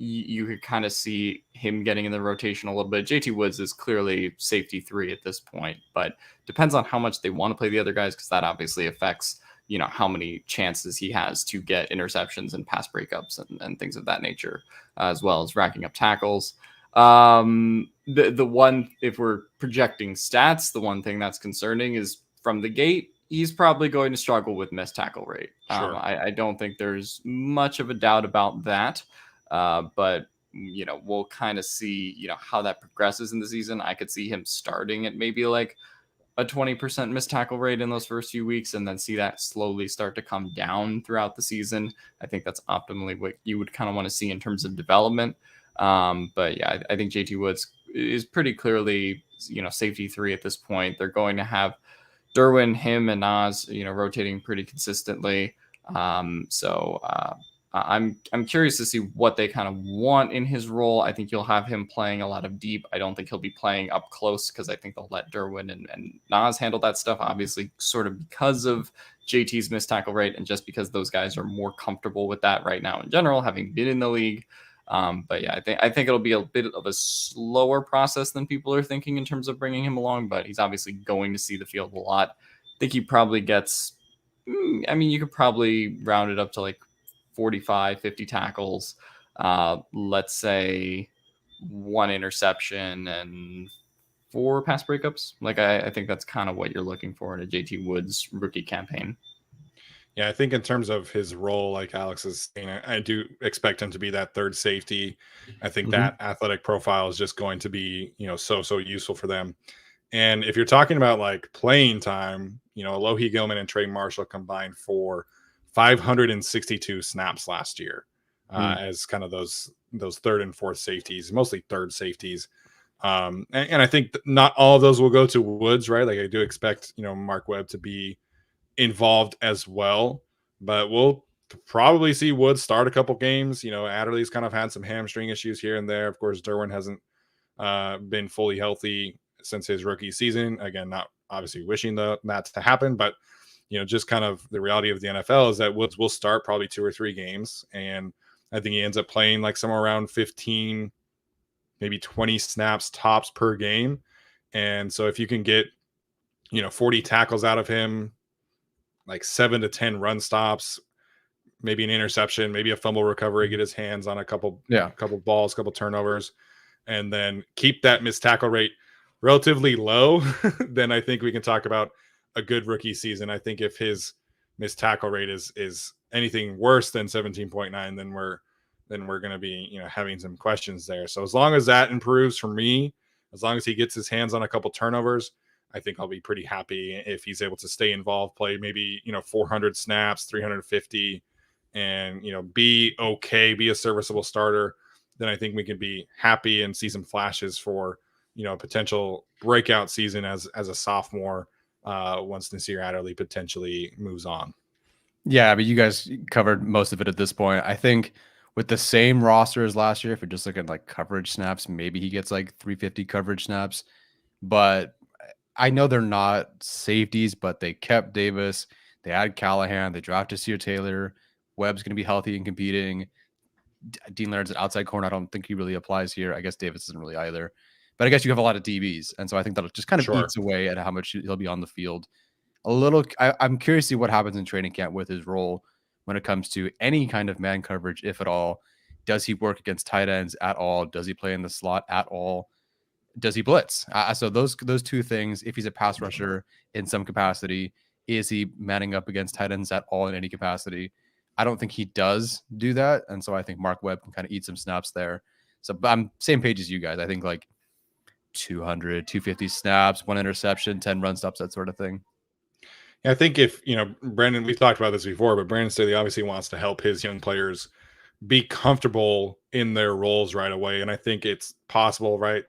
you could kind of see him getting in the rotation a little bit. JT Woods is clearly safety 3 at this point, but depends on how much they want to play the other guys, because that obviously affects, how many chances he has to get interceptions and pass breakups and things of that nature, as well as racking up tackles. The one, if we're projecting stats, the one thing that's concerning is from the gate, he's probably going to struggle with missed tackle rate. Sure. I don't think there's much of a doubt about that. But we'll kind of see, how that progresses in the season. I could see him starting at maybe like a 20% missed tackle rate in those first few weeks, and then see that slowly start to come down throughout the season. I think that's optimally what you would kind of want to see in terms of development. But yeah, I think JT Woods is pretty clearly, safety 3 at this point. They're going to have Derwin, him, and Nas, rotating pretty consistently. I'm curious to see what they kind of want in his role. I think you'll have him playing a lot of deep. I don't think he'll be playing up close, because I think they'll let Derwin and Nas handle that stuff, obviously, sort of because of JT's missed tackle rate, and just because those guys are more comfortable with that right now in general, having been in the league. But yeah, I think it'll be a bit of a slower process than people are thinking in terms of bringing him along, but he's obviously going to see the field a lot. I think he probably gets, you could probably round it up to like 45, 50 tackles, let's say 1 interception and 4 pass breakups. Like, I think that's kind of what you're looking for in a JT Woods rookie campaign. Yeah, I think in terms of his role, like Alex is saying, I do expect him to be that third safety. I think that athletic profile is just going to be, so useful for them. And if you're talking about like playing time, Alohi Gilman and Trey Marshall combined for 562 snaps last year as kind of those third and fourth safeties, mostly third safeties. And I think not all of those will go to Woods, right? Like I do expect, Mark Webb to be involved as well, but we'll probably see Woods start a couple games. Adderley's kind of had some hamstring issues here and there. Of course, Derwin hasn't been fully healthy since his rookie season. Again, not obviously wishing that to happen, but just kind of the reality of the NFL is that Woods will start probably 2 or 3 games. And I think he ends up playing like somewhere around 15, maybe 20 snaps tops per game. And so if you can get, 40 tackles out of him, like 7 to 10 run stops, maybe an interception, maybe a fumble recovery, get his hands on a couple balls, couple turnovers, and then keep that missed tackle rate relatively low, then I think we can talk about a good rookie season. I think if his missed tackle rate is anything worse than 17.9, then we're going to be, having some questions there. So as long as that improves for me, as long as he gets his hands on a couple turnovers, I think I'll be pretty happy if he's able to stay involved, play maybe, 400 snaps, 350, and, be okay, be a serviceable starter. then I think we can be happy and see some flashes for, a potential breakout season as a sophomore once Nasir Adderley potentially moves on. Yeah, but you guys covered most of it at this point. I think with the same roster as last year, if you're just looking at like coverage snaps, maybe he gets like 350 coverage snaps. But I know they're not safeties, but they kept Davis. They had Callahan. They drafted Sear Taylor. Webb's going to be healthy and competing. Dean Laird's an outside corner. I don't think he really applies here. I guess Davis isn't really either. But I guess you have a lot of DBs. And so I think that just kind of eats away at how much he'll be on the field. I'm curious to see what happens in training camp with his role when it comes to any kind of man coverage, if at all. Does he work against tight ends at all? Does he play in the slot at all? Does he blitz? So those two things, if he's a pass rusher in some capacity, is he manning up against tight ends at all in any capacity? I don't think he does do that. And so I think Mark Webb can kind of eat some snaps there. So but I'm same page as you guys. I think like 200, 250 snaps, 1 interception, 10 run stops, that sort of thing. I think if, Brandon, we've talked about this before, but Brandon Staley obviously wants to help his young players be comfortable in their roles right away. And I think it's possible, right,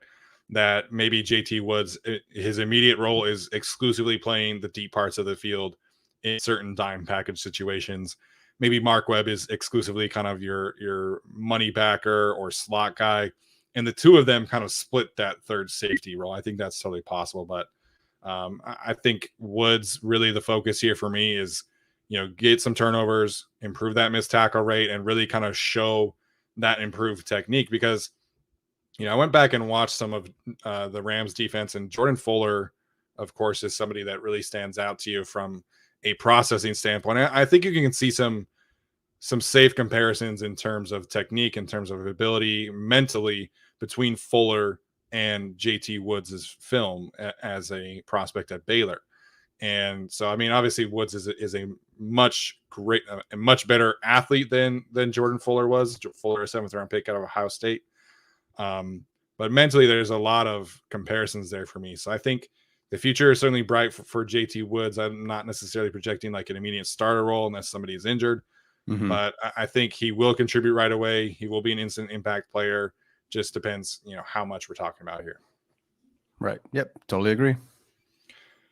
that maybe JT Woods, his immediate role is exclusively playing the deep parts of the field in certain dime package situations. Maybe Mark Webb is exclusively kind of your money backer or slot guy. And the two of them kind of split that third safety role. I think that's totally possible. But I think Woods, really the focus here for me is, get some turnovers, improve that missed tackle rate, and really kind of show that improved technique. Because, I went back and watched some of the Rams defense, and Jordan Fuller, of course, is somebody that really stands out to you from a processing standpoint. I think you can see some safe comparisons in terms of technique, in terms of ability mentally between Fuller and JT Woods' film as a prospect at Baylor. And so, I mean, obviously Woods is a much better athlete than Jordan Fuller was. Fuller, a 7th round pick out of Ohio State. But mentally, there's a lot of comparisons there for me. So I think the future is certainly bright for JT Woods. I'm not necessarily projecting like an immediate starter role unless somebody is injured. Mm-hmm. But I think he will contribute right away. He will be an instant impact player. Just depends, how much we're talking about here. Right. Yep. Totally agree.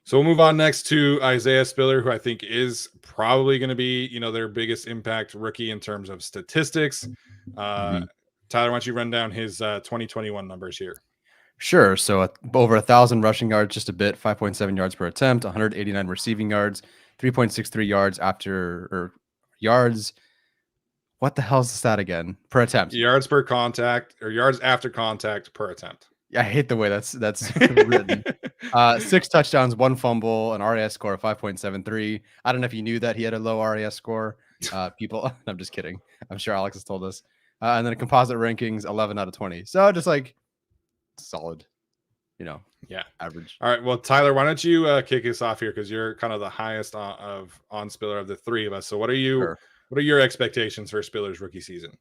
So we'll move on next to Isaiah Spiller, who I think is probably going to be, their biggest impact rookie in terms of statistics. Tyler, why don't you run down his 2021 numbers here? Sure. So over 1,000 rushing yards, just a bit, 5.7 yards per attempt, 189 receiving yards, 3.63 yards yards. What the hell is the stat again? Per attempt. Yards per contact, or yards after contact per attempt. Yeah, I hate the way that's written. 6 touchdowns, 1 fumble, an RAS score of 5.73. I don't know if you knew that he had a low RAS score. People, I'm just kidding. I'm sure Alex has told us. And then a composite rankings, 11 out of 20. So just like solid, yeah, average. All right. Well, Tyler, why don't you kick us off here, because you're kind of the highest on Spiller of the three of us. So what are your expectations for Spiller's rookie season?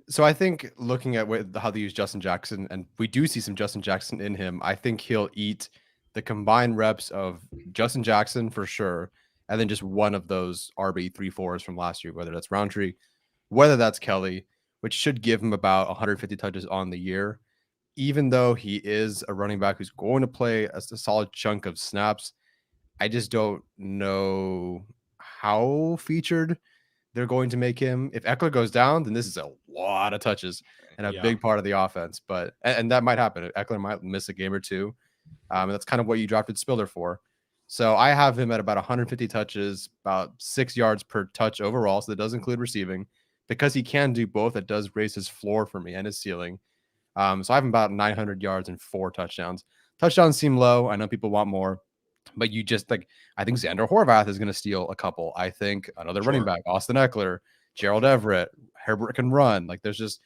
So I think looking at how they use Justin Jackson, and we do see some Justin Jackson in him, I think he'll eat the combined reps of Justin Jackson for sure, and then just one of those RB 3-4s from last year, whether that's Roundtree, whether that's Kelly, which should give him about 150 touches on the year. Even though he is a running back who's going to play a solid chunk of snaps, I just don't know how featured they're going to make him. If Eckler goes down, then this is a lot of touches and a big part of the offense. But and that might happen. Eckler might miss a game or two. And that's kind of what you drafted Spiller for. So I have him at about 150 touches, about 6 yards per touch overall. So that does include receiving. Because he can do both, it does raise his floor for me and his ceiling. So I have him about 900 yards and 4 touchdowns. Touchdowns seem low. I know people want more. But you just I think Zander Horvath is going to steal a couple. I think another running back, Austin Eckler, Gerald Everett, Herbert can run. There's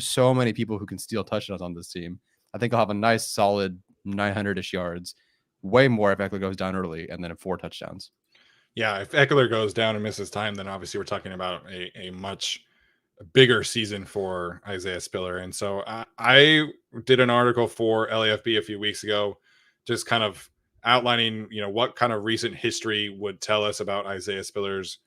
so many people who can steal touchdowns on this team. I think I'll have a nice solid 900-ish yards, way more if Eckler goes down early, and then 4 touchdowns. Yeah, if Eckler goes down and misses time, then obviously we're talking about a much bigger season for Isaiah Spiller. And so I did an article for LAFB a few weeks ago, just kind of outlining, what kind of recent history would tell us about Isaiah Spiller's,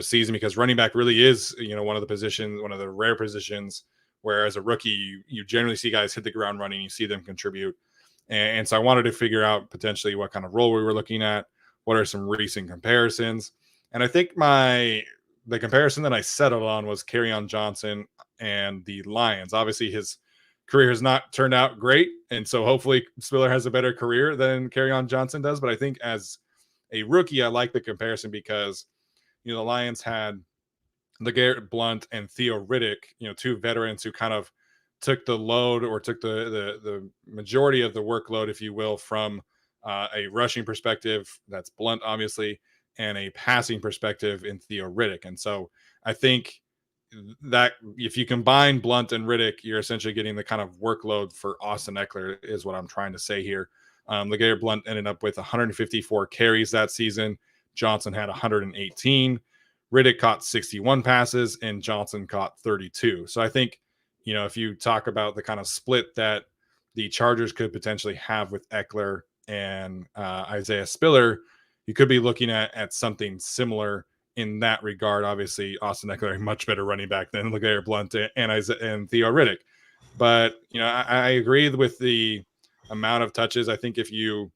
season, because running back really is, one of the rare positions where as a rookie, you generally see guys hit the ground running, you see them contribute. And so I wanted to figure out potentially what kind of role we were looking at. What are some recent comparisons? And I think the comparison that I settled on was Kerryon Johnson and the Lions. Obviously, his career has not turned out great, and so hopefully Spiller has a better career than Kerryon Johnson does. But I think as a rookie, I like the comparison because the Lions had LeGarrette Blount and Theo Riddick, two veterans who kind of took the load or took the majority of the workload, if you will, from a rushing perspective. That's Blount, obviously, and a passing perspective in Theo Riddick. And so I think that if you combine Blount and Riddick, you're essentially getting the kind of workload for Austin Ekeler, is what I'm trying to say here. LeGarrette Blount ended up with 154 carries that season. Johnson had 118. Riddick caught 61 passes and Johnson caught 32. So I think, if you talk about the kind of split that the Chargers could potentially have with Ekeler and Isaiah Spiller, you could be looking at something similar in that regard. Obviously, Austin Ekeler, a much better running back than LeGarrette Blount and Theo Riddick. But, I agree with the amount of touches. I think if you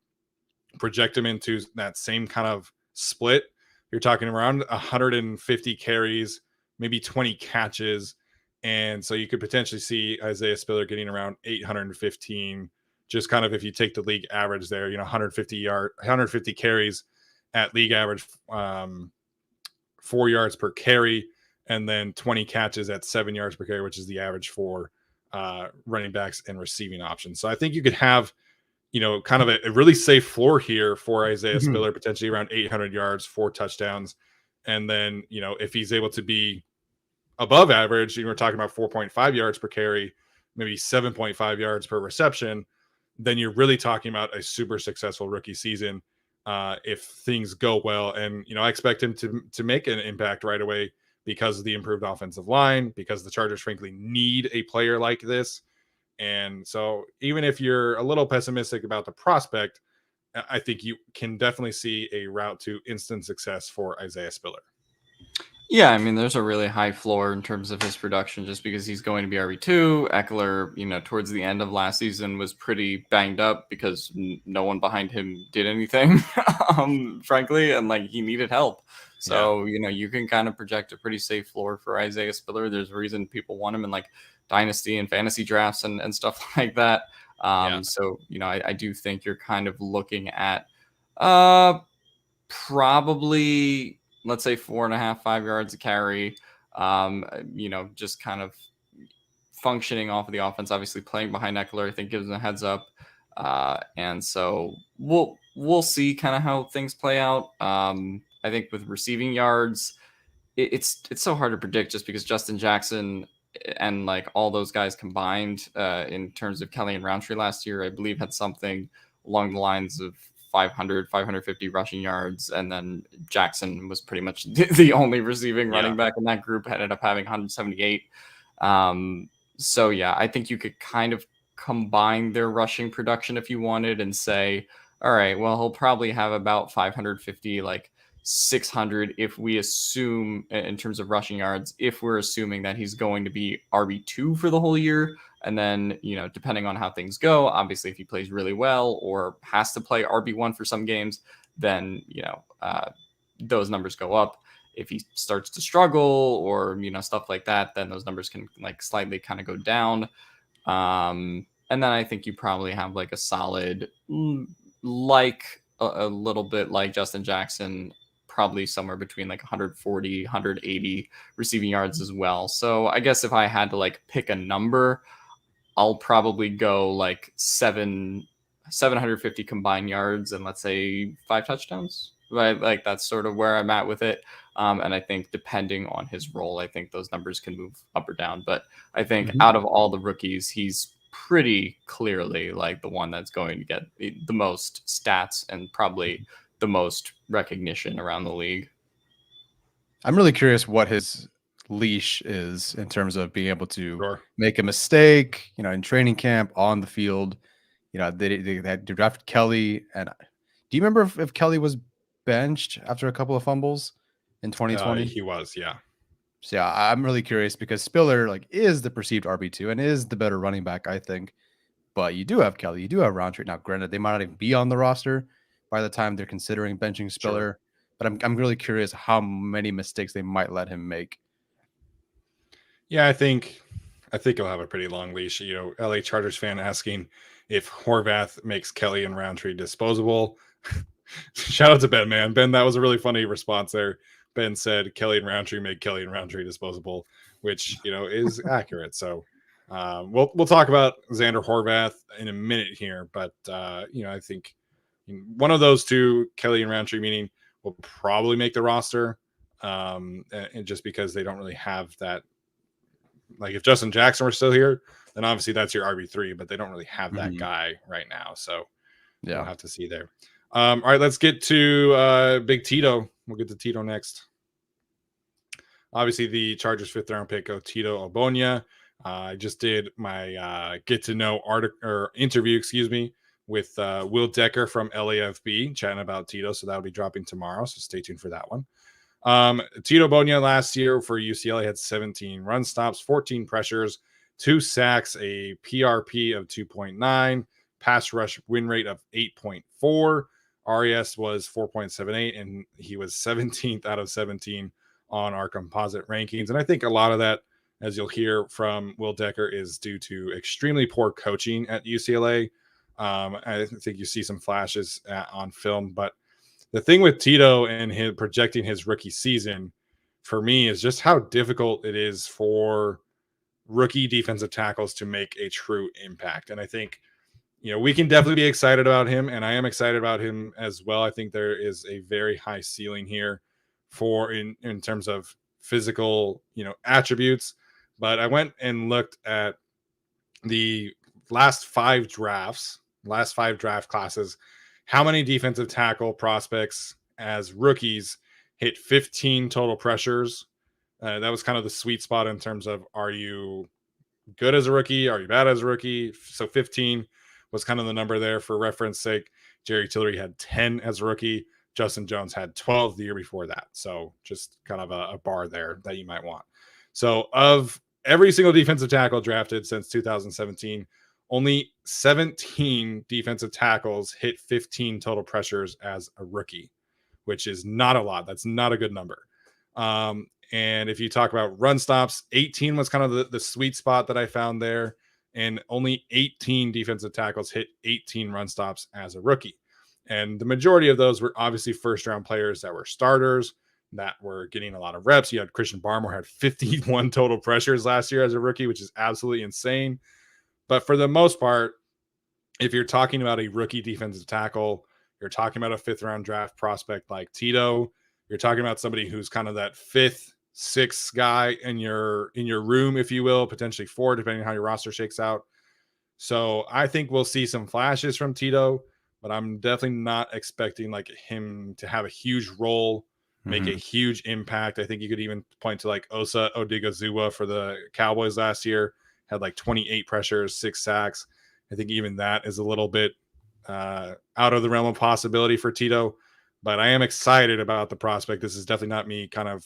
project him into that same kind of split, you're talking around 150 carries, maybe 20 catches. And so you could potentially see Isaiah Spiller getting around 815, just kind of if you take the league average there, 150 carries at league average, 4 yards per carry, and then 20 catches at 7 yards per carry, which is the average for running backs and receiving options. So I think you could have, kind of a really safe floor here for Isaiah Spiller, potentially around 800 yards, 4 touchdowns. And then, if he's able to be above average, we're talking about 4.5 yards per carry, maybe 7.5 yards per reception, then you're really talking about a super successful rookie season if things go well. And, I expect him to make an impact right away because of the improved offensive line, because the Chargers frankly need a player like this. And so even if you're a little pessimistic about the prospect, I think you can definitely see a route to instant success for Isaiah Spiller. Yeah, I mean, there's a really high floor in terms of his production just because he's going to be RB2. Ekeler, towards the end of last season was pretty banged up because no one behind him did anything, frankly, and he needed help. So, you can kind of project a pretty safe floor for Isaiah Spiller. There's a reason people want him in dynasty and fantasy drafts and stuff like that. So, I do think you're kind of looking at probably, let's say 4.5, 5 yards a carry, just kind of functioning off of the offense, obviously playing behind Ekeler, I think gives him a heads up. And so we'll see kind of how things play out. I think with receiving yards, it's so hard to predict just because Justin Jackson and all those guys combined in terms of Kelly and Roundtree last year, I believe had something along the lines of 500, 550 rushing yards. And then Jackson was pretty much the only receiving running back in that group, ended up having 178. So yeah, I think you could kind of combine their rushing production if you wanted and say, all right, well, he'll probably have about 550, 600 if we assume in terms of rushing yards, if we're assuming that he's going to be RB2 for the whole year. And then, depending on how things go, obviously if he plays really well or has to play RB1 for some games, then, those numbers go up. If he starts to struggle or, stuff like that, then those numbers can slightly kind of go down. And then I think you probably have a solid, a little bit like Justin Jackson, probably somewhere between 140, 180 receiving yards as well. So I guess if I had to pick a number, I'll probably go 750 combined yards and let's say 5 touchdowns. Right, that's sort of where I'm at with it. And I think depending on his role, I think those numbers can move up or down. But I think out of all the rookies, he's pretty clearly the one that's going to get the most stats and probably the most recognition around the league. I'm really curious what his leash is in terms of being able to make a mistake, in training camp, on the field. They had drafted Kelly. And do you remember if Kelly was benched after a couple of fumbles in 2020? He was, yeah. So yeah, I'm really curious because Spiller like is the perceived RB2 and is the better running back, I think. But you do have Kelly, you do have Roundtree. Now, granted, they might not even be on the roster by the time they're considering benching Spiller. But I'm really curious how many mistakes they might let him make. Yeah, I think he'll have a pretty long leash. LA Chargers fan asking if Horvath makes Kelly and Roundtree disposable. Shout out to Ben, man. Ben, that was a really funny response there. Ben said Kelly and Roundtree make Kelly and Roundtree disposable, which is accurate. So we'll talk about Zander Horvath in a minute here, but I think one of those two, Kelly and Roundtree, meaning will probably make the roster, and just because they don't really have that. Like if Justin Jackson were still here, then obviously that's your RB3, but they don't really have that guy right now. So we'll have to see there. All right, let's get to Big Tito. We'll get to Tito next. Obviously, the Chargers 5th round pick, Otito Ogbonnia. I just did my get to know interview, with Will Decker from LAFB chatting about Tito. So that'll be dropping tomorrow. So stay tuned for that one. Otito Ogbonnia last year for UCLA had 17 run stops, 14 pressures, 2 sacks, a PRP of 2.9, pass rush win rate of 8.4. RES was 4.78, and he was 17th out of 17 on our composite rankings. And I think a lot of that, as you'll hear from Will Decker, is due to extremely poor coaching at UCLA. I think you see some flashes on film, but the thing with Tito and him projecting his rookie season for me is just how difficult it is for rookie defensive tackles to make a true impact. And I think, we can definitely be excited about him, and I am excited about him as well. I think there is a very high ceiling here for in terms of physical, attributes. But I went and looked at the last 5 draft classes. How many defensive tackle prospects as rookies hit 15 total pressures? That was kind of the sweet spot in terms of, are you good as a rookie? Are you bad as a rookie? So 15 was kind of the number there. For reference sake, Jerry Tillery had 10 as a rookie. Justin Jones had 12 the year before that. So just kind of a bar there that you might want. So of every single defensive tackle drafted since 2017, only 17 defensive tackles hit 15 total pressures as a rookie, which is not a lot. That's not a good number. And if you talk about run stops, 18 was kind of the sweet spot that I found there. And only 18 defensive tackles hit 18 run stops as a rookie. And the majority of those were obviously first-round players that were starters, that were getting a lot of reps. You had Christian Barmore had 51 total pressures last year as a rookie, which is absolutely insane. But for the most part, if you're talking about a rookie defensive tackle, you're talking about a 5th-round draft prospect like Tito. You're talking about somebody who's kind of that 5th, 6th guy in your room, if you will, potentially 4, depending on how your roster shakes out. So I think we'll see some flashes from Tito, but I'm definitely not expecting like him to have a huge role, make a huge impact. I think you could even point to like Osa Odigizua for the Cowboys last year, had like 28 pressures, 6 sacks. I think even that is a little bit out of the realm of possibility for Tito, but I am excited about the prospect. This is definitely not me kind of,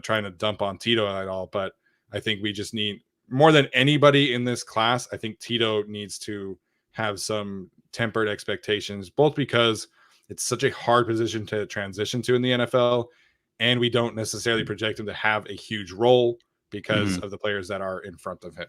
trying to dump on Tito at all, but I think we just need more than anybody in this class. I think Tito needs to have some tempered expectations, both because it's such a hard position to transition to in the NFL, and we don't necessarily project him to have a huge role because of the players that are in front of him.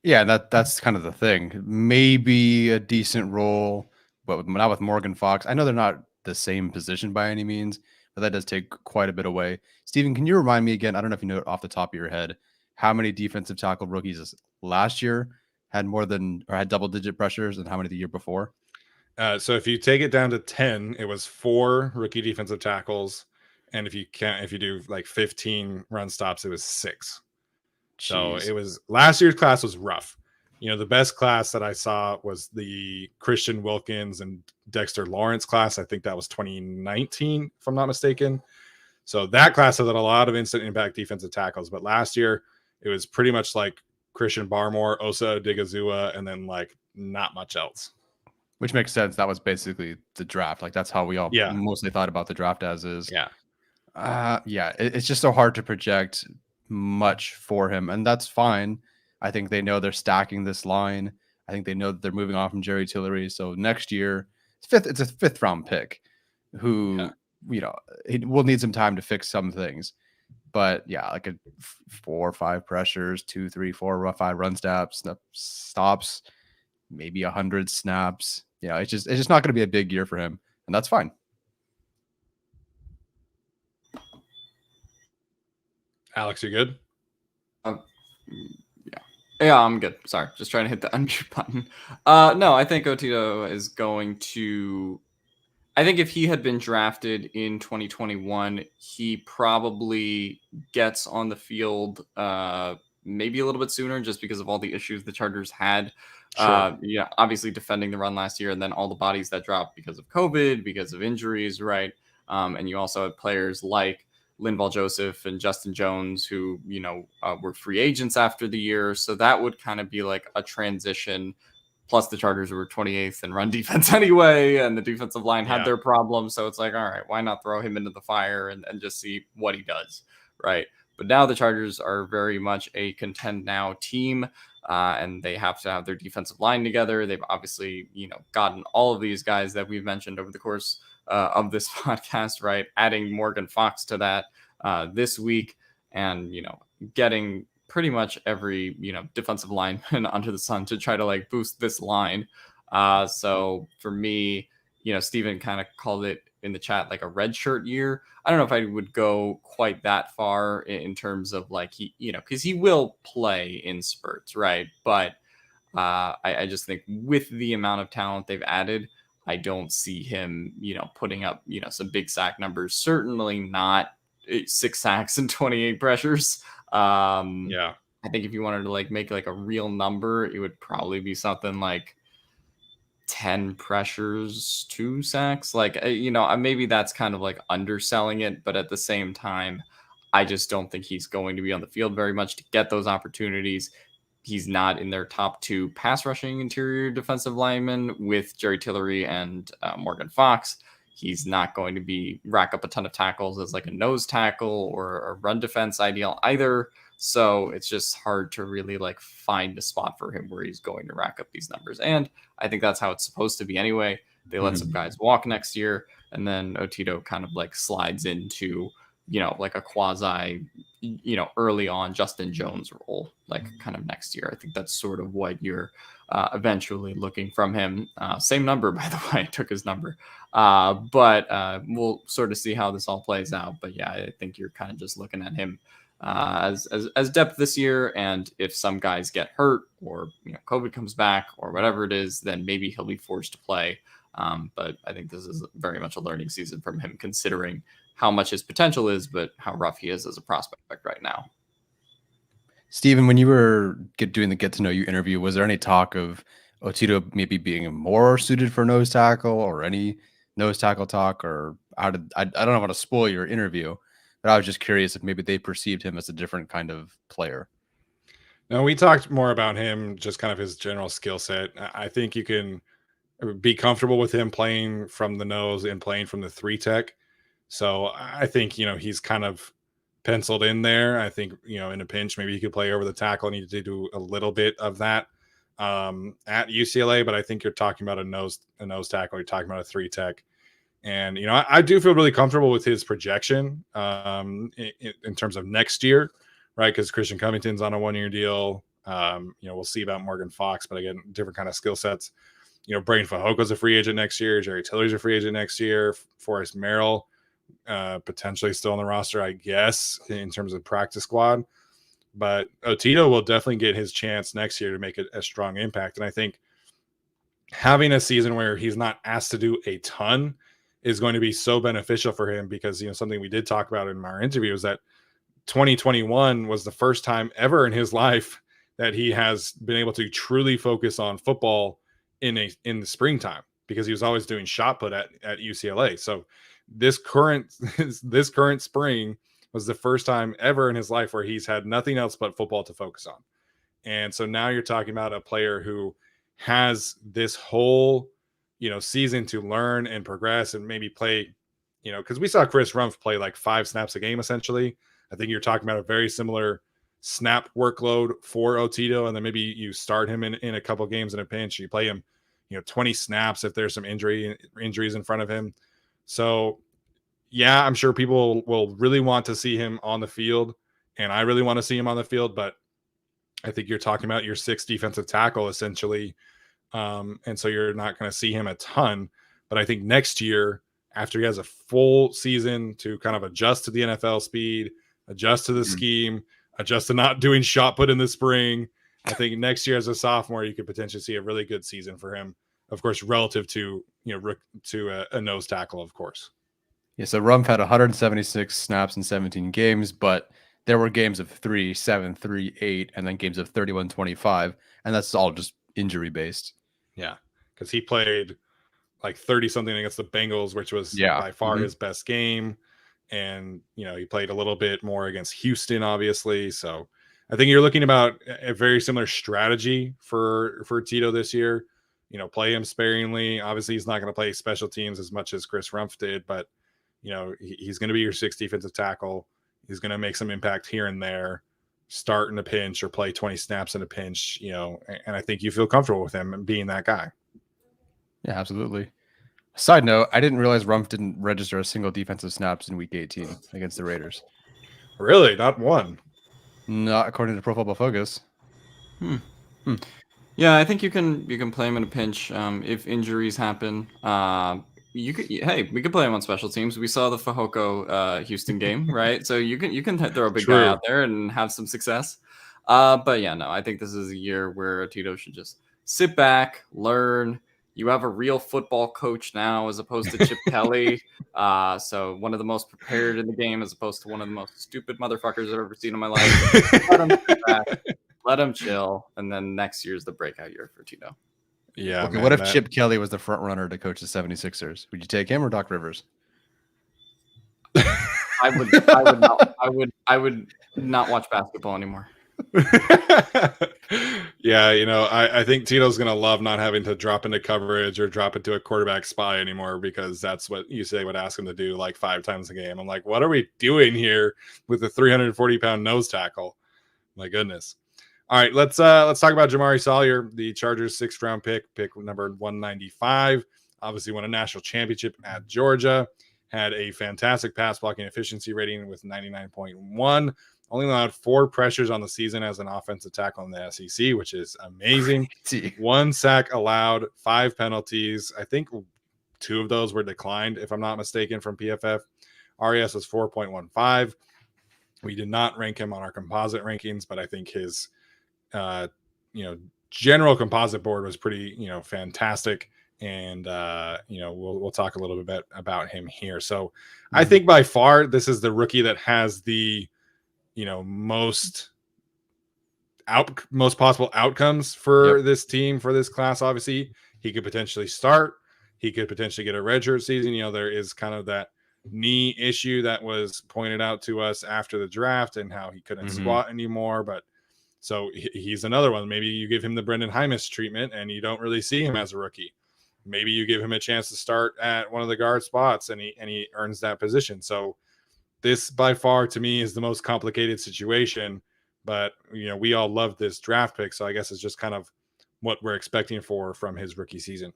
Yeah, that's kind of the thing. Maybe a decent role, but not with Morgan Fox. I know they're not the same position by any means, but that does take quite a bit away. Steven, can you remind me again? I don't know if you know it off the top of your head, how many defensive tackle rookies last year had more than or had double-digit pressures, and how many the year before? So if you take it down to 10, it was 4 rookie defensive tackles, and if you do like 15 run stops, it was 6. So it was last year's class was rough. The best class that I saw was the Christian Wilkins and Dexter Lawrence class. I think that was 2019, if I'm not mistaken. So that class had a lot of instant impact defensive tackles. But last year, it was pretty much like Christian Barmore, Osa Odigizua, and then like not much else. Which makes sense. That was basically the draft. Like that's how we all mostly thought about the draft as is. Yeah. Yeah, it's just so hard to project much for him, and that's fine. I think they know they're stacking this line. I think they know that they're moving on from Jerry Tillery. So next year, it's a fifth round pick who, he will need some time to fix some things. But yeah, like a 4 or 5 pressures, 2, 3, 4, 5 run stops, maybe 100 snaps. It's just not going to be a big year for him, and that's fine. Alex, you good? Yeah, I'm good. Sorry, just trying to hit the unmute button. No, I think Otito is going to. I think if he had been drafted in 2021, he probably gets on the field maybe a little bit sooner, just because of all the issues the Chargers had. Sure. Obviously defending the run last year, and then all the bodies that dropped because of COVID, because of injuries, right? And you also had players like Linval Joseph and Justin Jones, who were free agents after the year. So that would kind of be like a transition. Plus, the Chargers were 28th in run defense anyway, and the defensive line had their problems. So it's like, all right, why not throw him into the fire and just see what he does, right? But now the Chargers are very much a contend now team, and they have to have their defensive line together. They've obviously, gotten all of these guys that we've mentioned over the course of this podcast, right? Adding Morgan Fox to that this week, and getting pretty much every defensive lineman under the sun to try to like boost this line. So for me, Steven kind of called it in the chat like a red shirt year. I don't know if I would go quite that far in terms of like because he will play in spurts, right? But I just think with the amount of talent they've added, I don't see him, putting up, some big sack numbers. Certainly not 6 sacks and 28 pressures. I think if you wanted to like make like a real number, it would probably be something like 10 pressures, 2 sacks. Like, maybe that's kind of like underselling it, but at the same time, I just don't think he's going to be on the field very much to get those opportunities. He's not in their top 2 pass rushing interior defensive linemen with Jerry Tillery and Morgan Fox. He's not going to be rack up a ton of tackles as like a nose tackle or a run defense ideal either. So it's just hard to really like find a spot for him where he's going to rack up these numbers. And I think that's how it's supposed to be anyway. They let some guys walk next year, and then Otito kind of like slides into, like a quasi, early on Justin Jones role, like kind of next year. I think that's sort of what you're eventually looking from him. Same number, by the way, I took his number. But we'll sort of see how this all plays out. But yeah, I think you're kind of just looking at him as depth this year. And if some guys get hurt or COVID comes back or whatever it is, then maybe he'll be forced to play. But I think this is very much a learning season from him, considering how much his potential is, but how rough he is as a prospect right now. Steven, when you were doing the get to know you interview, was there any talk of Otito maybe being more suited for nose tackle, or any nose tackle talk? Or I don't know how to spoil your interview, but I was just curious if maybe they perceived him as a different kind of player. No, we talked more about him, just kind of his general skill set. I think you can be comfortable with him playing from the nose and playing from the 3 tech. So I think, he's kind of penciled in there. I think, in a pinch, maybe he could play over the tackle and need to do a little bit of that at UCLA. But I think you're talking about a nose tackle. You're talking about a 3 tech. And, I do feel really comfortable with his projection in terms of next year, right? Because Christian Covington's on a 1-year deal. We'll see about Morgan Fox, but again, different kind of skill sets. Braden Fajoko's a free agent next year. Jerry Tillery's a free agent next year. Forrest Merrill potentially still on the roster, I guess, in terms of practice squad. But Otito will definitely get his chance next year to make a strong impact. And I think having a season where he's not asked to do a ton is going to be so beneficial for him, because, something we did talk about in our interview is that 2021 was the first time ever in his life that he has been able to truly focus on football in the springtime, because he was always doing shot put at UCLA. So this current spring was the first time ever in his life where he's had nothing else but football to focus on. And so now you're talking about a player who has this whole, season to learn and progress and maybe play, because we saw Chris Rumpf play like 5 snaps a game essentially. I think you're talking about a very similar snap workload for Otito, and then maybe you start him in a couple games in a pinch. You play him, 20 snaps if there's some injuries in front of him. So yeah, I'm sure people will really want to see him on the field, and I really want to see him on the field, but I think you're talking about your 6th defensive tackle essentially. And so you're not going to see him a ton. But I think next year, after he has a full season to kind of adjust to the NFL speed, adjust to the scheme, adjust to not doing shot put in the spring, I think next year as a sophomore, you could potentially see a really good season for him. Of course, relative to a nose tackle, of course. Yeah, so Rumpf had 176 snaps in 17 games, but there were games of 3, 7, 3, 8, and then games of 31, 25, and that's all just injury based. Yeah, because he played like 30 something against the Bengals, which was by far his best game. And, he played a little bit more against Houston, obviously. So I think you're looking about a very similar strategy for Tito this year. Play him sparingly. Obviously, he's not going to play special teams as much as Chris Rumpf did, but, he's going to be your 6th defensive tackle. He's going to make some impact here and there, start in a pinch or play 20 snaps in a pinch, and I think you feel comfortable with him being that guy. Yeah, absolutely. Side note, I didn't realize Rumpf didn't register a single defensive snaps in week 18 against the Raiders. Really? Not one? Not according to Pro Football Focus. Yeah, I think you can play him in a pinch if injuries happen. We could play him on special teams. We saw the Fehoko Houston game, right? So you can throw a big guy out there and have some success. But yeah, no, I think this is a year where Otito should just sit back, learn. You have a real football coach now as opposed to Chip Kelly. So one of the most prepared in the game as opposed to one of the most stupid motherfuckers I've ever seen in my life. Let him sit back, let him chill, and then next year's the breakout year for Tito. Yeah. Okay, what if Chip Kelly was the front runner to coach the 76ers? Would you take him or Doc Rivers? I would not watch basketball anymore. Yeah, I think Tito's gonna love not having to drop into coverage or drop into a quarterback spy anymore, because that's what UCLA would ask him to do like 5 times a game. I'm like, what are we doing here with a 340-pound nose tackle? My goodness. All right, let's talk about Jamari Salyer, the Chargers 6th round pick number 195. Obviously won a national championship at Georgia, had a fantastic pass blocking efficiency rating with 99.1. Only allowed 4 pressures on the season as an offensive tackle in the SEC, which is amazing. 1 sack allowed, 5 penalties. I think 2 of those were declined, if I'm not mistaken, from PFF. RES was 4.15. We did not rank him on our composite rankings, but I think his general composite board was pretty, fantastic. And, we'll talk a little bit about him here. So I think by far, this is the rookie that has the, most possible outcomes for this team, for this class. Obviously, he could potentially start. He could potentially get a redshirt season. There is kind of that knee issue that was pointed out to us after the draft and how he couldn't squat anymore. But so he's another one. Maybe you give him the Brendan Hymus treatment and you don't really see him as a rookie. Maybe you give him a chance to start at one of the guard spots and he earns that position. So this by far to me is the most complicated situation, but we all love this draft pick. So I guess it's just kind of what we're expecting from his rookie season.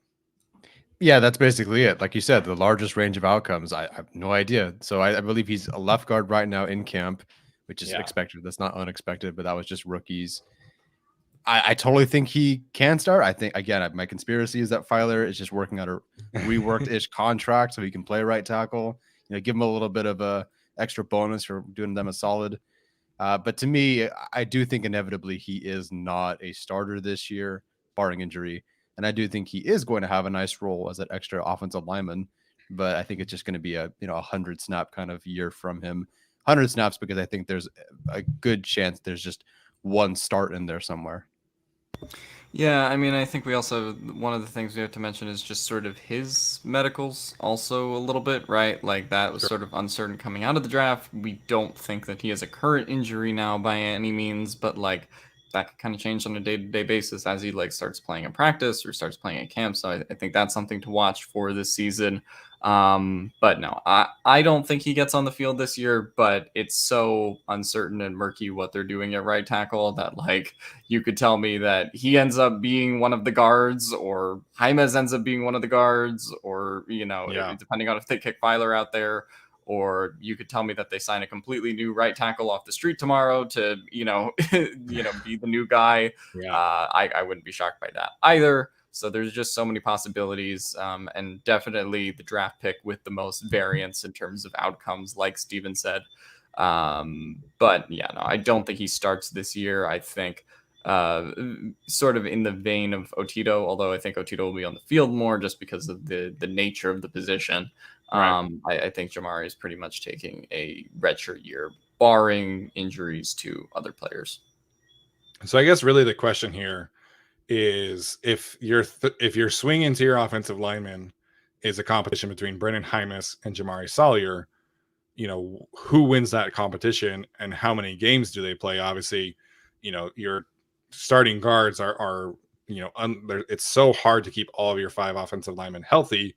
Yeah, that's basically it. Like you said, the largest range of outcomes. I have no idea. So I believe he's a left guard right now in camp, which is expected. That's not unexpected, but that was just rookies. I totally think he can start. I think, again, my conspiracy is that Filer is just working out a reworked-ish contract so he can play right tackle. Give him a little bit of a extra bonus for doing them a solid. But to me, I do think inevitably he is not a starter this year, barring injury. And I do think he is going to have a nice role as an extra offensive lineman. But I think it's just going to be a 100 snap kind of year from him. 100 snaps because I think there's a good chance there's just one start in there somewhere. Yeah, I mean, I think we also, one of the things we have to mention is just sort of his medicals also a little bit, right? Like that was sort of uncertain coming out of the draft. We don't think that he has a current injury now by any means, but like that can kind of change on a day-to-day basis as he like starts playing in practice or starts playing at camp. So I think that's something to watch for this season. But no, I don't think he gets on the field this year, but it's so uncertain and murky what they're doing at right tackle that like you could tell me that he ends up being one of the guards or James ends up being one of the guards, or, you know, depending on if they kick Filer out there, or you could tell me that they sign a completely new right tackle off the street tomorrow to, you know, be the new guy. Yeah. I wouldn't be shocked by that either. So there's just so many possibilities, and definitely the draft pick with the most variance in terms of outcomes, like Steven said. But yeah, no, I don't think he starts this year. I think sort of in the vein of Otito, although I think Otito will be on the field more just because of the nature of the position. Right. I think Jamari is pretty much taking a redshirt year, barring injuries to other players. So I guess really the question here is if your swing into your offensive lineman is a competition between Brandon Hymus and Jamari Salyer, you know, who wins that competition and how many games do they play? Obviously, you know, your starting guards are you know, it's so hard to keep all of your 5 offensive linemen healthy.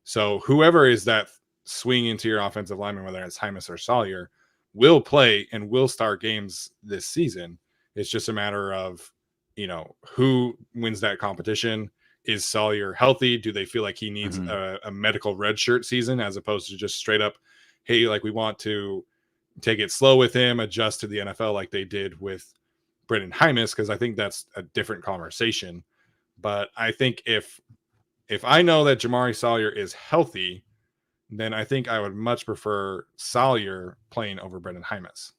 So whoever is that swing into your offensive lineman, whether it's Hymus or Salyer, will play and will start games this season. It's just a matter of, you know, who wins that competition. Is Salyer healthy? Do they feel like he needs a medical redshirt season as opposed to just straight up, hey, like we want to take it slow with him, adjust to the NFL like they did with Brandon Hymus? Because I think that's a different conversation. But I think if I know that Jamari Salyer is healthy, then I think I would much prefer Salyer playing over Brandon Hymus.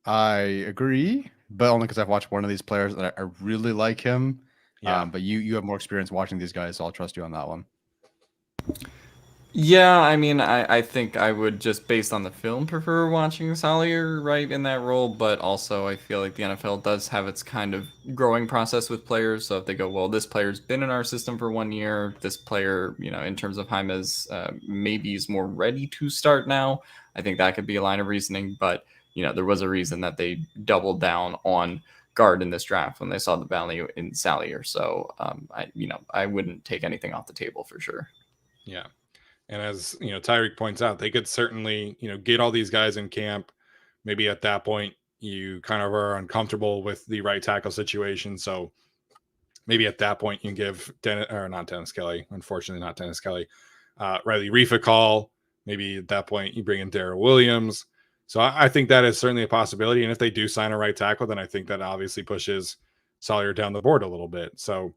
I agree, but only because I've watched one of these players and I really like him. Yeah. But you have more experience watching these guys, so I'll trust you on that one. Yeah, I mean, I think I would just based on the film prefer watching Salyer right in that role, but also I feel like the NFL does have its kind of growing process with players. So if they go, well, this player's been in our system for 1 year, this player, you know, in terms of James, maybe is more ready to start now. I think that could be a line of reasoning, but you know, there was a reason that they doubled down on guard in this draft when they saw the value in Salyer. So I wouldn't take anything off the table for sure. Yeah. And as you know, Tyreek points out, they could certainly, you know, get all these guys in camp. Maybe at that point you kind of are uncomfortable with the right tackle situation. So maybe at that point you can give Dennis Kelly, unfortunately not Dennis Kelly, Riley Reef a call. Maybe at that point you bring in Darrell Williams. So I think that is certainly a possibility. And if they do sign a right tackle, then I think that obviously pushes Salyer down the board a little bit. So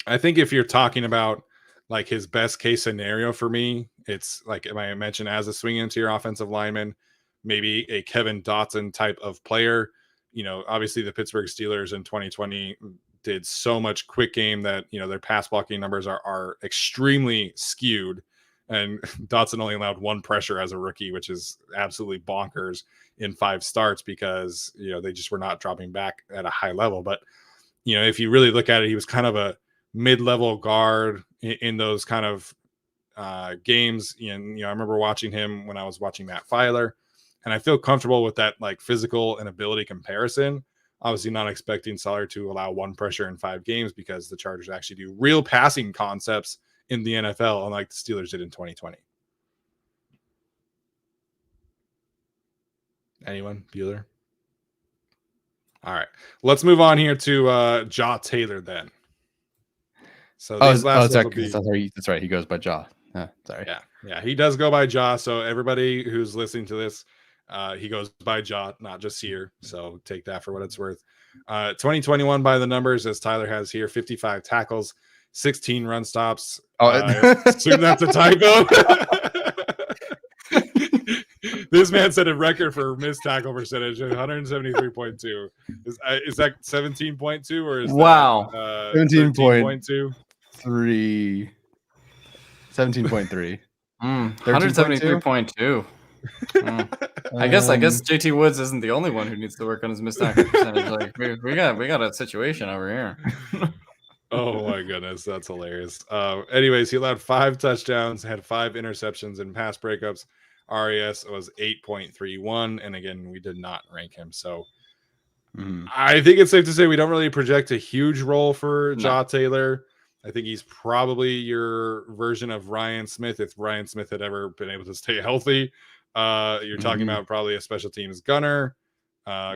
I think if you're talking about like his best case scenario for me, it's like I mentioned, as a swing into your offensive lineman, maybe a Kevin Dotson type of player. You know, obviously the Pittsburgh Steelers in 2020 did so much quick game that, you know, their pass blocking numbers are extremely skewed. And Dotson only allowed 1 pressure as a rookie, which is absolutely bonkers in 5 starts because, you know, they just were not dropping back at a high level. But, you know, if you really look at it, he was kind of a mid-level guard in those kind of games. And, you know, I remember watching him when I was watching Matt Filer, and I feel comfortable with that, like physical and ability comparison. Obviously not expecting Salyer to allow 1 pressure in 5 games because the Chargers actually do real passing concepts in the NFL, unlike the Steelers did in 2020. Anyone? Bueller? All right. Let's move on here to Jaw Taylor then. So these last ones will be... That's right. He goes by Jaw. Sorry. Yeah. He does go by Jaw. So everybody who's listening to this, he goes by Jaw, not just here. So take that for what it's worth. 2021 by the numbers, as Tyler has here, 55 tackles, 16 run stops. Assume that's a typo. This man set a record for missed tackle percentage at 173.2. Is that 17.2 or is wow that 17.2? 17.3. 173.2. I guess JT Woods isn't the only one who needs to work on his missed tackle percentage. Like we got a situation over here. Oh my goodness, that's hilarious. Anyways, he allowed 5 touchdowns, had 5 interceptions and pass breakups. RAS was 8.31, and again, we did not rank him. So Mhm. I think it's safe to say we don't really project a huge role for No. Ja Taylor. I think he's probably your version of Ryan Smith if Ryan Smith had ever been able to stay healthy. You're talking Mhm. about probably a special teams gunner,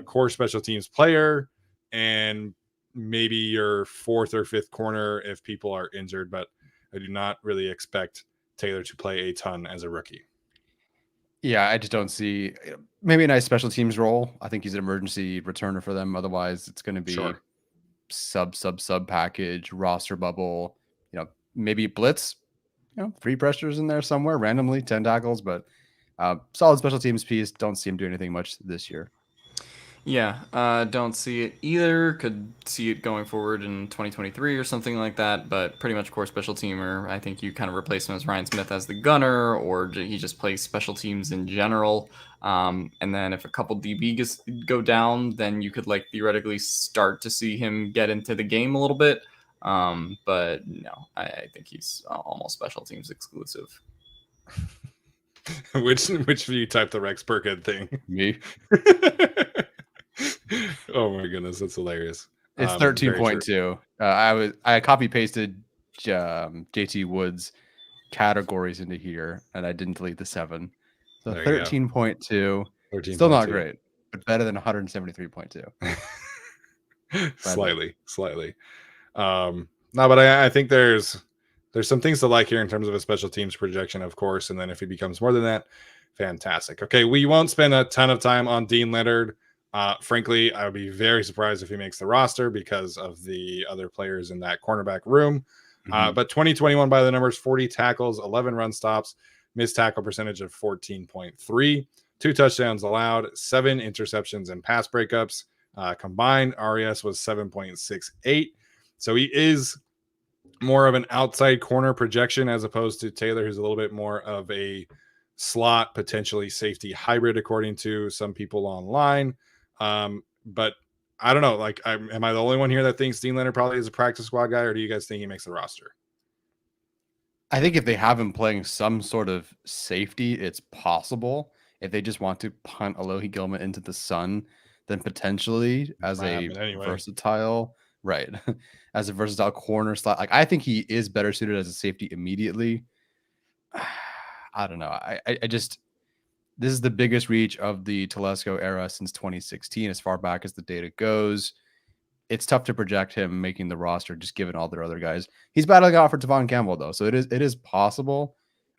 core special teams player, and maybe your fourth or fifth corner if people are injured. But I do not really expect Taylor to play a ton as a rookie. Yeah, I just don't see maybe a nice special teams role. I think he's an emergency returner for them. Otherwise, it's going to be Sure. sub package, roster bubble, maybe blitz, 3 pressures in there somewhere randomly, 10 tackles, but solid special teams piece. Don't see him do anything much this year. Yeah, don't see it either. Could see it going forward in 2023 or something like that, but pretty much core special teamer. I think you kind of replace him as Ryan Smith as the gunner, or he just plays special teams in general. And then if a couple DB go down, then you could theoretically start to see him get into the game a little bit. But no, I think he's almost special teams exclusive. which of you typed the Rex Burkhead thing? Me. Oh my goodness, that's hilarious. It's Very true. 13.2. I copy pasted JT Woods categories into here, and I didn't delete the 7. So There you go. 13.2. 13.2. Still not great, but better than 173.2. Slightly. No, but I think there's some things to like here in terms of a special teams projection, of course, and then if he becomes more than that, fantastic. Okay, we won't spend a ton of time on Dean Leonard. Frankly, I would be very surprised if he makes the roster because of the other players in that cornerback room. But 2021 by the numbers, 40 tackles, 11 run stops, missed tackle percentage of 14.3, 2 touchdowns allowed, 7 interceptions and pass breakups. Combined RES was 7.68. So he is more of an outside corner projection as opposed to Taylor, who's a little bit more of a slot, potentially safety hybrid, according to some people online. But I don't know. Am I the only one here that thinks Dean Leonard probably is a practice squad guy, or do you guys think he makes the roster? I think if they have him playing some sort of safety, it's possible. If they just want to punt Alohi Gilman into the sun, then potentially as a versatile, right, as a versatile corner slot. I think he is better suited as a safety immediately. I don't know. I just this is the biggest reach of the Telesco era since 2016, as far back as the data goes. It's tough to project him making the roster, just given all their other guys. He's battling out for Tavon Campbell, though, so it is possible.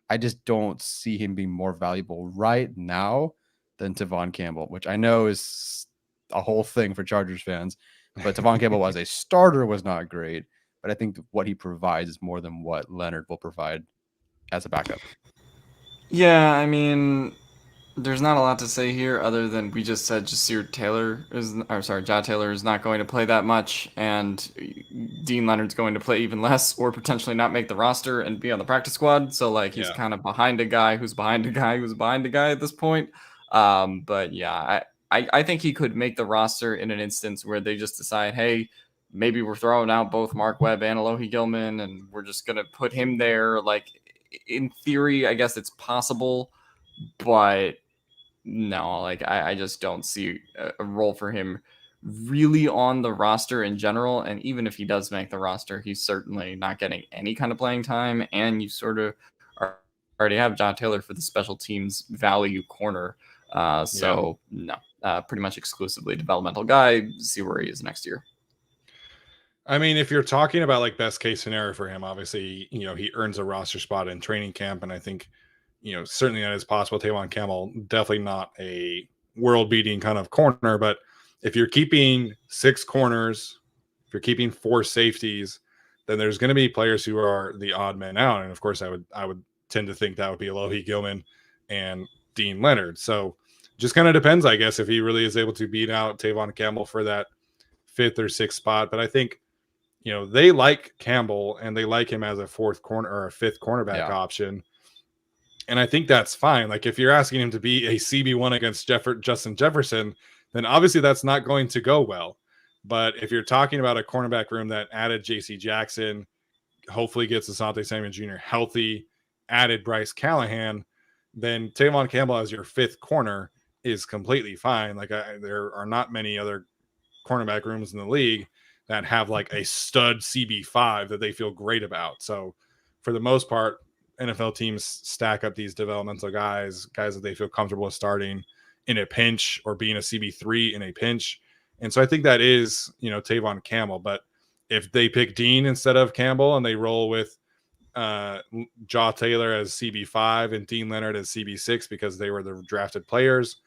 I just don't see him being more valuable right now than Tavon Campbell, which I know is a whole thing for Chargers fans. But Tavon Campbell as a starter was not great. But I think what he provides is more than what Leonard will provide as a backup. Yeah, I mean, there's not a lot to say here other than we just said Ja Taylor is not going to play that much, and Dean Leonard's going to play even less, or potentially not make the roster and be on the practice squad. So he's kind of behind a guy who's behind a guy who's behind a guy at this point. But yeah, I think he could make the roster in an instance where they just decide, hey, maybe we're throwing out both Mark Webb and Alohi Gilman, and we're just gonna put him there. In theory, I guess it's possible, but no, I just don't see a role for him really on the roster in general. And even if he does make the roster, he's certainly not getting any kind of playing time. And you sort of already have John Taylor for the special teams value corner. No, pretty much exclusively developmental guy. See where he is next year. I mean, if you're talking about best case scenario for him, obviously, he earns a roster spot in training camp. And I think, certainly that is possible. Tavon Campbell, definitely not a world beating kind of corner, but if you're keeping 6 corners, if you're keeping 4 safeties, then there's going to be players who are the odd men out. And of course I would tend to think that would be Alohi Gilman and Dean Leonard. So just kind of depends, I guess, if he really is able to beat out Tavon Campbell for that 5th or 6th spot. But I think, they like Campbell and they like him as a 4th corner or a 5th cornerback option. And I think that's fine. If you're asking him to be a CB1 against Justin Jefferson, then obviously that's not going to go well. But if you're talking about a cornerback room that added J.C. Jackson, hopefully gets Asante Samuel Jr. healthy, added Bryce Callahan, then Tavon Campbell as your 5th corner is completely fine. There are not many other cornerback rooms in the league that have like a stud CB5 that they feel great about. So for the most part, NFL teams stack up these developmental guys that they feel comfortable with starting in a pinch or being a CB3 in a pinch. And so I think that is, Tavon Campbell. But if they pick Dean instead of Campbell and they roll with Jaw Taylor as CB5 and Dean Leonard as CB6 because they were the drafted players,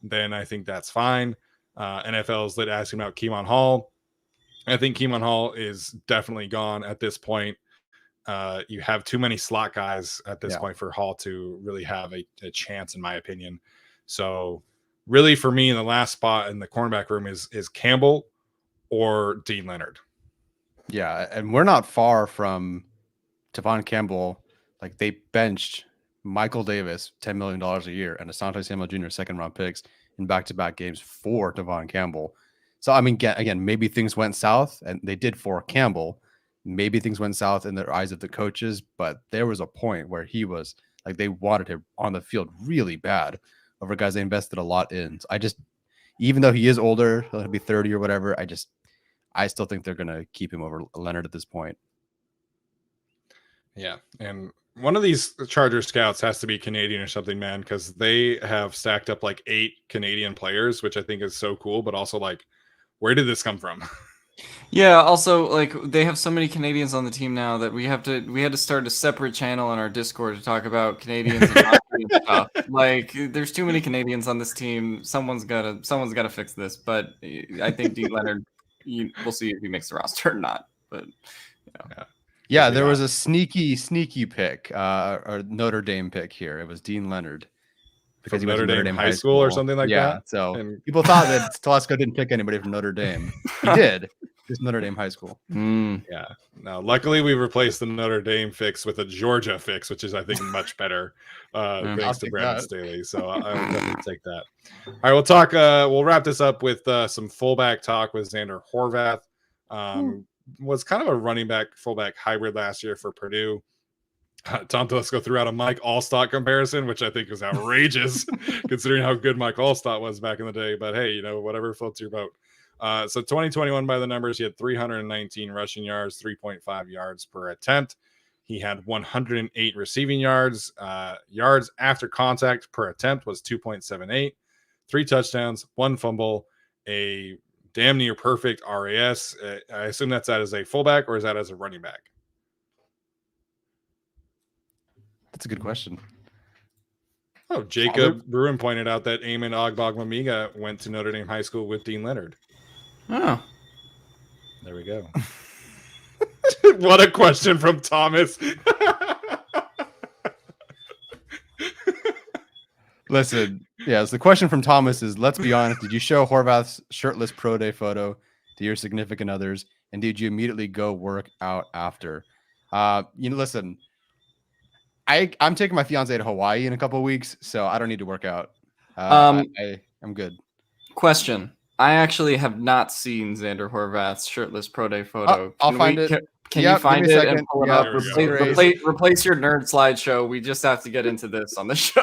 then I think that's fine. NFL's lit asking about Keemon Hall. I think Keemon Hall is definitely gone at this point. You have too many slot guys at this point for Hall to really have a chance, in my opinion. So really for me, in the last spot in the cornerback room is Campbell or Dean Leonard. Yeah, and we're not far from Tavon Campbell. Like, they benched Michael Davis $10 million a year and Asante Samuel Jr. second-round picks in back-to-back games for Tavon Campbell. So, I mean, again, maybe things went south, and they did for Campbell. Maybe things went south in the eyes of the coaches, but there was a point where he was like, they wanted him on the field really bad over guys they invested a lot in. So even though he is older, he'll be 30 or whatever, I still think they're going to keep him over Leonard at this point. Yeah. And one of these Charger scouts has to be Canadian or something, man, because they have stacked up like 8 Canadian players, which I think is so cool, but also like, where did this come from? Yeah, also, like, they have so many Canadians on the team now that we had to start a separate channel on our Discord to talk about Canadians and hockey and stuff. Like, there's too many Canadians on this team. Someone's gotta fix this. But I think Dean Leonard, we'll see if he makes the roster or not. But yeah, there was a sneaky pick, or Notre Dame pick here. It was Dean Leonard. Because he went to Notre Dame High School or something like that. Yeah, so people thought that Telesco didn't pick anybody from Notre Dame. He did. Just Notre Dame High School. Yeah. Now, luckily, we replaced the Notre Dame fix with a Georgia fix, which is, I think, much better. Thanks to Brandon Staley. So I will definitely take that. All right, we'll talk. We'll wrap this up with some fullback talk with Zander Horvath. Was kind of a running back fullback hybrid last year for Purdue. Tom Telesco threw out a Mike Allstott comparison, which I think is outrageous considering how good Mike Allstott was back in the day. But hey, whatever floats your boat. So 2021 by the numbers, he had 319 rushing yards, 3.5 yards per attempt. He had 108 receiving yards. Yards after contact per attempt was 2.78. 3 touchdowns, 1 fumble, a damn near perfect RAS. I assume that's as a fullback, or is that as a running back? That's a good question. Oh, Jacob Bruin pointed out that Eamon Ogbonnia went to Notre Dame High School with Dean Leonard. Oh. There we go. What a question from Thomas. Listen, so the question from Thomas is, let's be honest, did you show Horvath's shirtless pro day photo to your significant others, and did you immediately go work out after? Listen, I'm taking my fiance to Hawaii in a couple of weeks, so I don't need to work out. I'm good. Question. I actually have not seen Zander Horvath's shirtless pro day photo. I'll find it. Can you find it and pull it up? Replace your nerd slideshow. We just have to get into this on the show.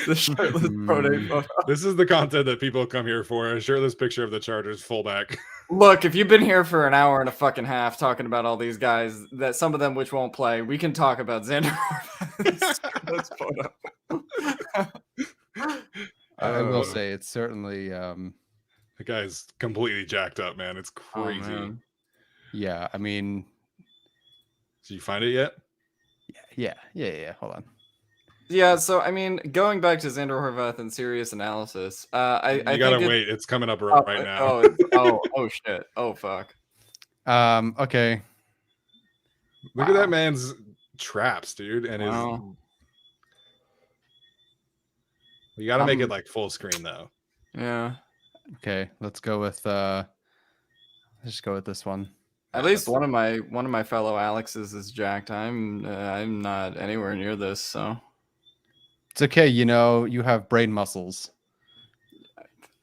The shirtless pro day photo. This is the content that people come here for. A shirtless picture of the Chargers fullback. Look, if you've been here for an hour and a fucking half talking about all these guys, that some of them which won't play, we can talk about Zander Horvath's photo. I will say it's certainly the guy's completely jacked up, man. It's crazy. Oh, man. Yeah, I mean, did you find it yet? Yeah. Hold on. Yeah, so I mean, going back to Zander Horvath and serious analysis, I gotta wait. It's coming up right now. Oh shit. Oh fuck. Okay. Look at that man's traps, dude, and his. You gotta make it like full screen though. Yeah. Okay, let's go with. Let's just go with this one. At least one of my fellow Alexes is jacked. I'm not anywhere near this, so it's okay. You have brain muscles.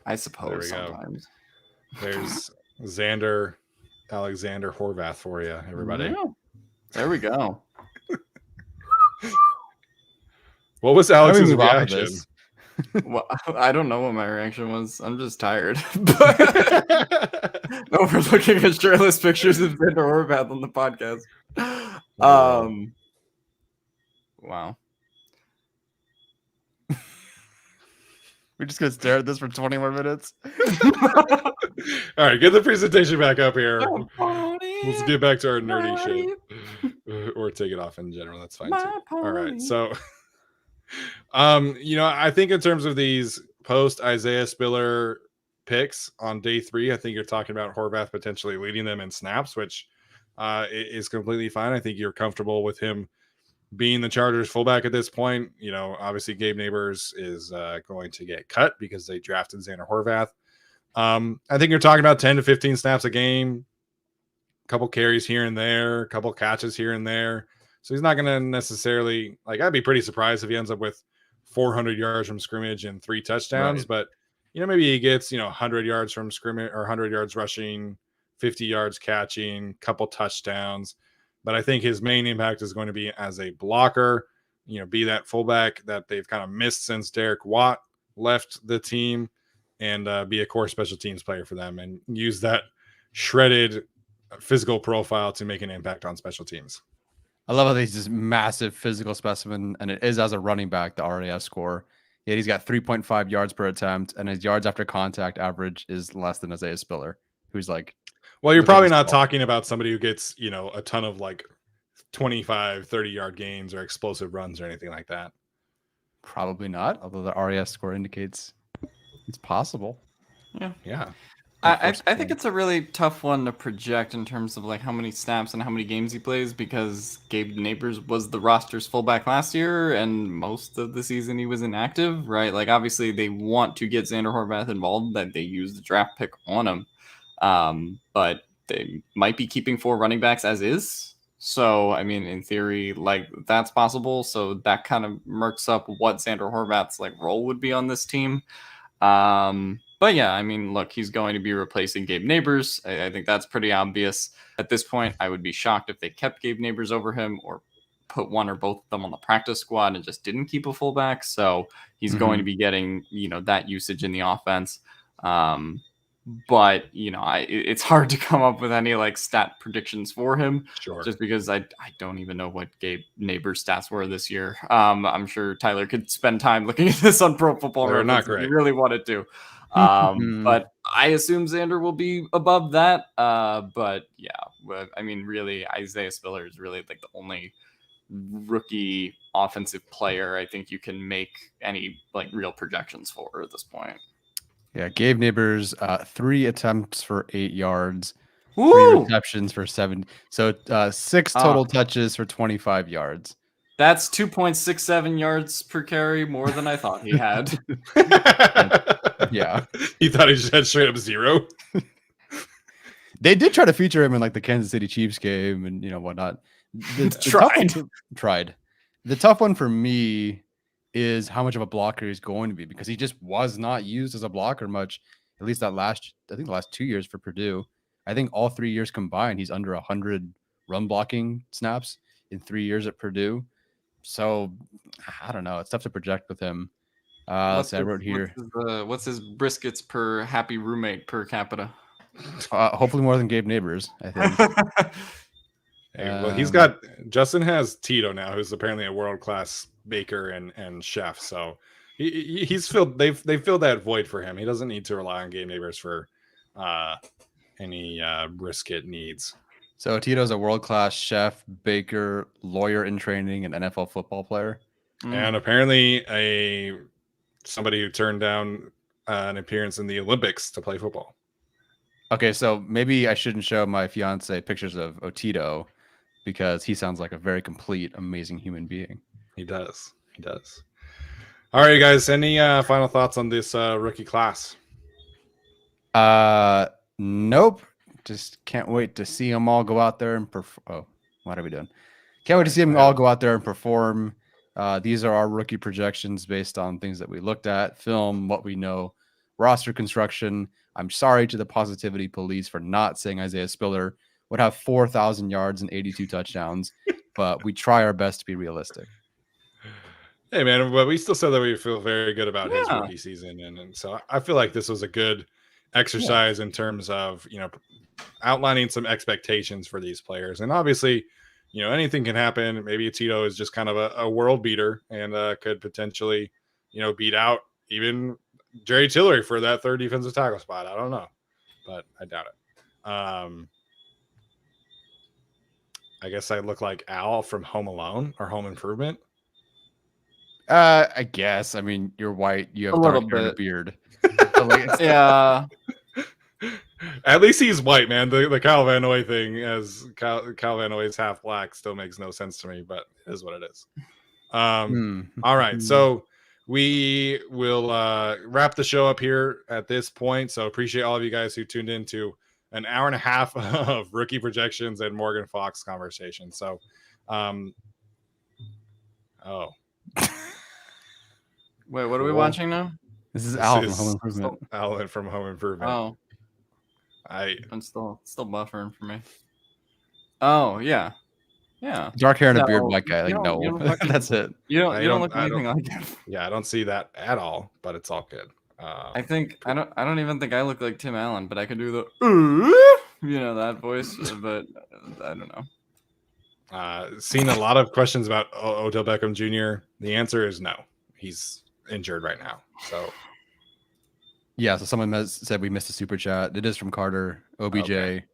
I suppose sometimes. There's Zander Alexander Horvath for you, everybody. Yeah. There we go. What was Alex's reaction? Well, I don't know what my reaction was. I'm just tired. Overlooking his shirtless pictures of Zander Horvath on the podcast. Wow. We're just gonna stare at this for 20 more minutes. All right, get the presentation back up here. Let's get back to our nerdy shit, or take it off in general. That's fine too. All right, so, I think in terms of these post Isaiah Spiller picks on day 3, I think you're talking about Horvath potentially leading them in snaps, which is completely fine. I think you're comfortable with him being the Chargers fullback at this point. Obviously Gabe Neighbors is going to get cut because they drafted Zander Horvath. I think you're talking about 10 to 15 snaps a game, a couple carries here and there, a couple catches here and there. So he's not going to necessarily, I'd be pretty surprised if he ends up with 400 yards from scrimmage and 3 touchdowns. Right. But, maybe he gets, 100 yards from scrimmage or 100 yards rushing, 50 yards catching, couple touchdowns. But I think his main impact is going to be as a blocker, be that fullback that they've kind of missed since Derek Watt left the team, and be a core special teams player for them and use that shredded physical profile to make an impact on special teams. I love how he's this massive physical specimen, and it is as a running back, the RAS score. Yeah, he's got 3.5 yards per attempt, and his yards after contact average is less than Isaiah Spiller, who's like... Well, you're probably not talking about somebody who gets, a ton of 25, 30-yard gains or explosive runs or anything like that. Probably not, although the RAS score indicates it's possible. Yeah. I think it's a really tough one to project in terms of how many snaps and how many games he plays, because Gabe Neighbors was the roster's fullback last year and most of the season he was inactive, right? Obviously they want to get Zander Horvath involved, that they use the draft pick on him. But they might be keeping 4 running backs as is. So, in theory, that's possible. So that kind of murks up what Zander Horvath's role would be on this team. But yeah, look, he's going to be replacing Gabe Neighbors. I think that's pretty obvious. At this point, I would be shocked if they kept Gabe Neighbors over him or put one or both of them on the practice squad and just didn't keep a fullback. So he's going to be getting, that usage in the offense. But it's hard to come up with any stat predictions for him. Sure. Just because I don't even know what Gabe Neighbors' stats were this year. I'm sure Tyler could spend time looking at this on Pro Football Reference if he really wanted to. But I assume Zander will be above that. But yeah, really, Isaiah Spiller is really the only rookie offensive player I think you can make any real projections for at this point. Yeah, Gabe Neighbors, 3 attempts for 8 yards, Woo! 3 receptions for 7. So 6 total touches for 25 yards. That's 2.67 yards per carry, more than I thought he had. Yeah. You thought he just had straight up 0? They did try to feature him in the Kansas City Chiefs game and whatnot. Tried. The tough one for me is how much of a blocker he's going to be, because he just was not used as a blocker much, at least the last 2 years for Purdue. I think all 3 years combined, he's under 100 run blocking snaps in 3 years at Purdue. So I don't know. It's tough to project with him. Let's see, I wrote here. What's his briskets per happy roommate per capita? Hopefully more than Gabe Neighbors, I think. Well, Justin has Tito now, who's apparently a world-class baker and chef. So they've filled that void for him. He doesn't need to rely on Gabe Neighbors for any brisket needs. So Otito's a world-class chef, baker, lawyer in training, and NFL football player. And apparently somebody who turned down an appearance in the Olympics to play football. Okay, so maybe I shouldn't show my fiance pictures of Otito, because he sounds like a very complete, amazing human being. He does. All right, guys. Any final thoughts on this rookie class? Nope. Just can't wait to see them all go out there and perform. Oh, what are we doing? Can't wait to see them all go out there and perform. These are our rookie projections based on things that we looked at, film, what we know, roster construction. I'm sorry to the positivity police for not saying Isaiah Spiller would have 4,000 yards and 82 touchdowns, but we try our best to be realistic. Hey, man, but we still said that we feel very good about his Yeah. rookie season. And so I feel like this was a good exercise in terms of, outlining some expectations for these players. And obviously, anything can happen. Maybe Tito is just kind of a world beater and could potentially, beat out even Jerry Tillery for that third defensive tackle spot. I don't know, but I doubt it. I guess I look like Al from Home Alone or Home Improvement. I guess. I mean, you're white. You have A dark little hair and a bit. beard. But, like, Yeah. At least he's white, man. The Kyle Van Noy thing, as Kyle Van Noy is half black, still makes no sense to me, but it is what it is. All right, so we will wrap the show up here at this point. So appreciate all of you guys who tuned in to an hour and a half of rookie projections and Morgan Fox conversation. So, Wait, what are we watching now? This is Al from Home Improvement. Alan from Home Improvement. Oh, I'm still buffering for me. Oh yeah. Yeah. Dark hair and a beard, No, white guy. Like, you no, don't fucking- that's it. You don't look anything like him. Yeah, I don't see that at all, but it's all good. I don't even think I look like Tim Allen, but I could do the that voice, but I don't know. Seen a lot of questions about Odell Beckham Jr. The answer is no. He's injured right now. So Yeah, so someone said we missed a super chat. It is from Carter OBJ. Okay.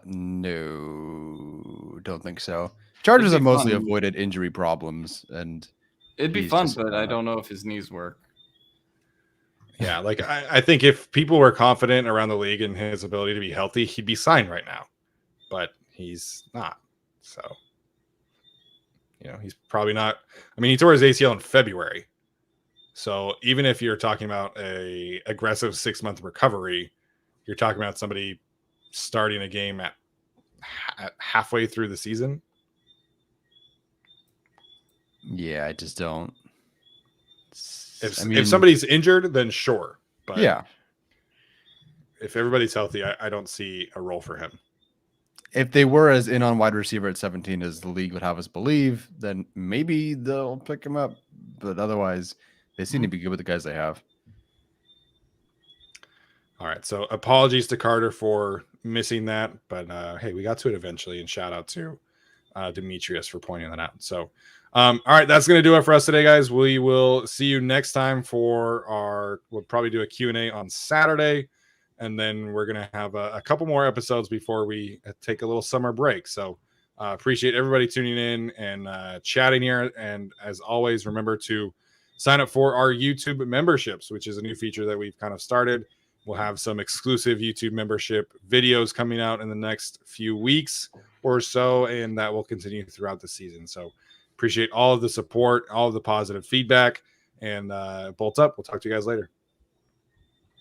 No, don't think so. Chargers have mostly avoided injury problems, and it'd be he's fun, just, but I don't know if his knees work. yeah, like I think if people were confident around the league in his ability to be healthy, he'd be signed right now. But he's not. So he's probably not. I mean, he tore his ACL in February. So even if you're talking about a aggressive 6-month recovery, you're talking about somebody starting a game at halfway through the season. Yeah, I just don't. If somebody's injured, then sure. But yeah, if everybody's healthy, I don't see a role for him. If they were as in on wide receiver at 17 as the league would have us believe, then maybe they'll pick him up. But otherwise, they seem to be good with the guys they have. All right. So apologies to Carter for missing that. But hey, we got to it eventually. And shout out to Demetrius for pointing that out. So, all right. That's going to do it for us today, guys. We will see you next time for we'll probably do a Q&A on Saturday. And then we're going to have a couple more episodes before we take a little summer break. So appreciate everybody tuning in and chatting here. And as always, remember to sign up for our YouTube memberships, which is a new feature that we've kind of started. We'll have some exclusive YouTube membership videos coming out in the next few weeks or so, and that will continue throughout the season. So appreciate all of the support, all of the positive feedback, and Bolt Up. We'll talk to you guys later.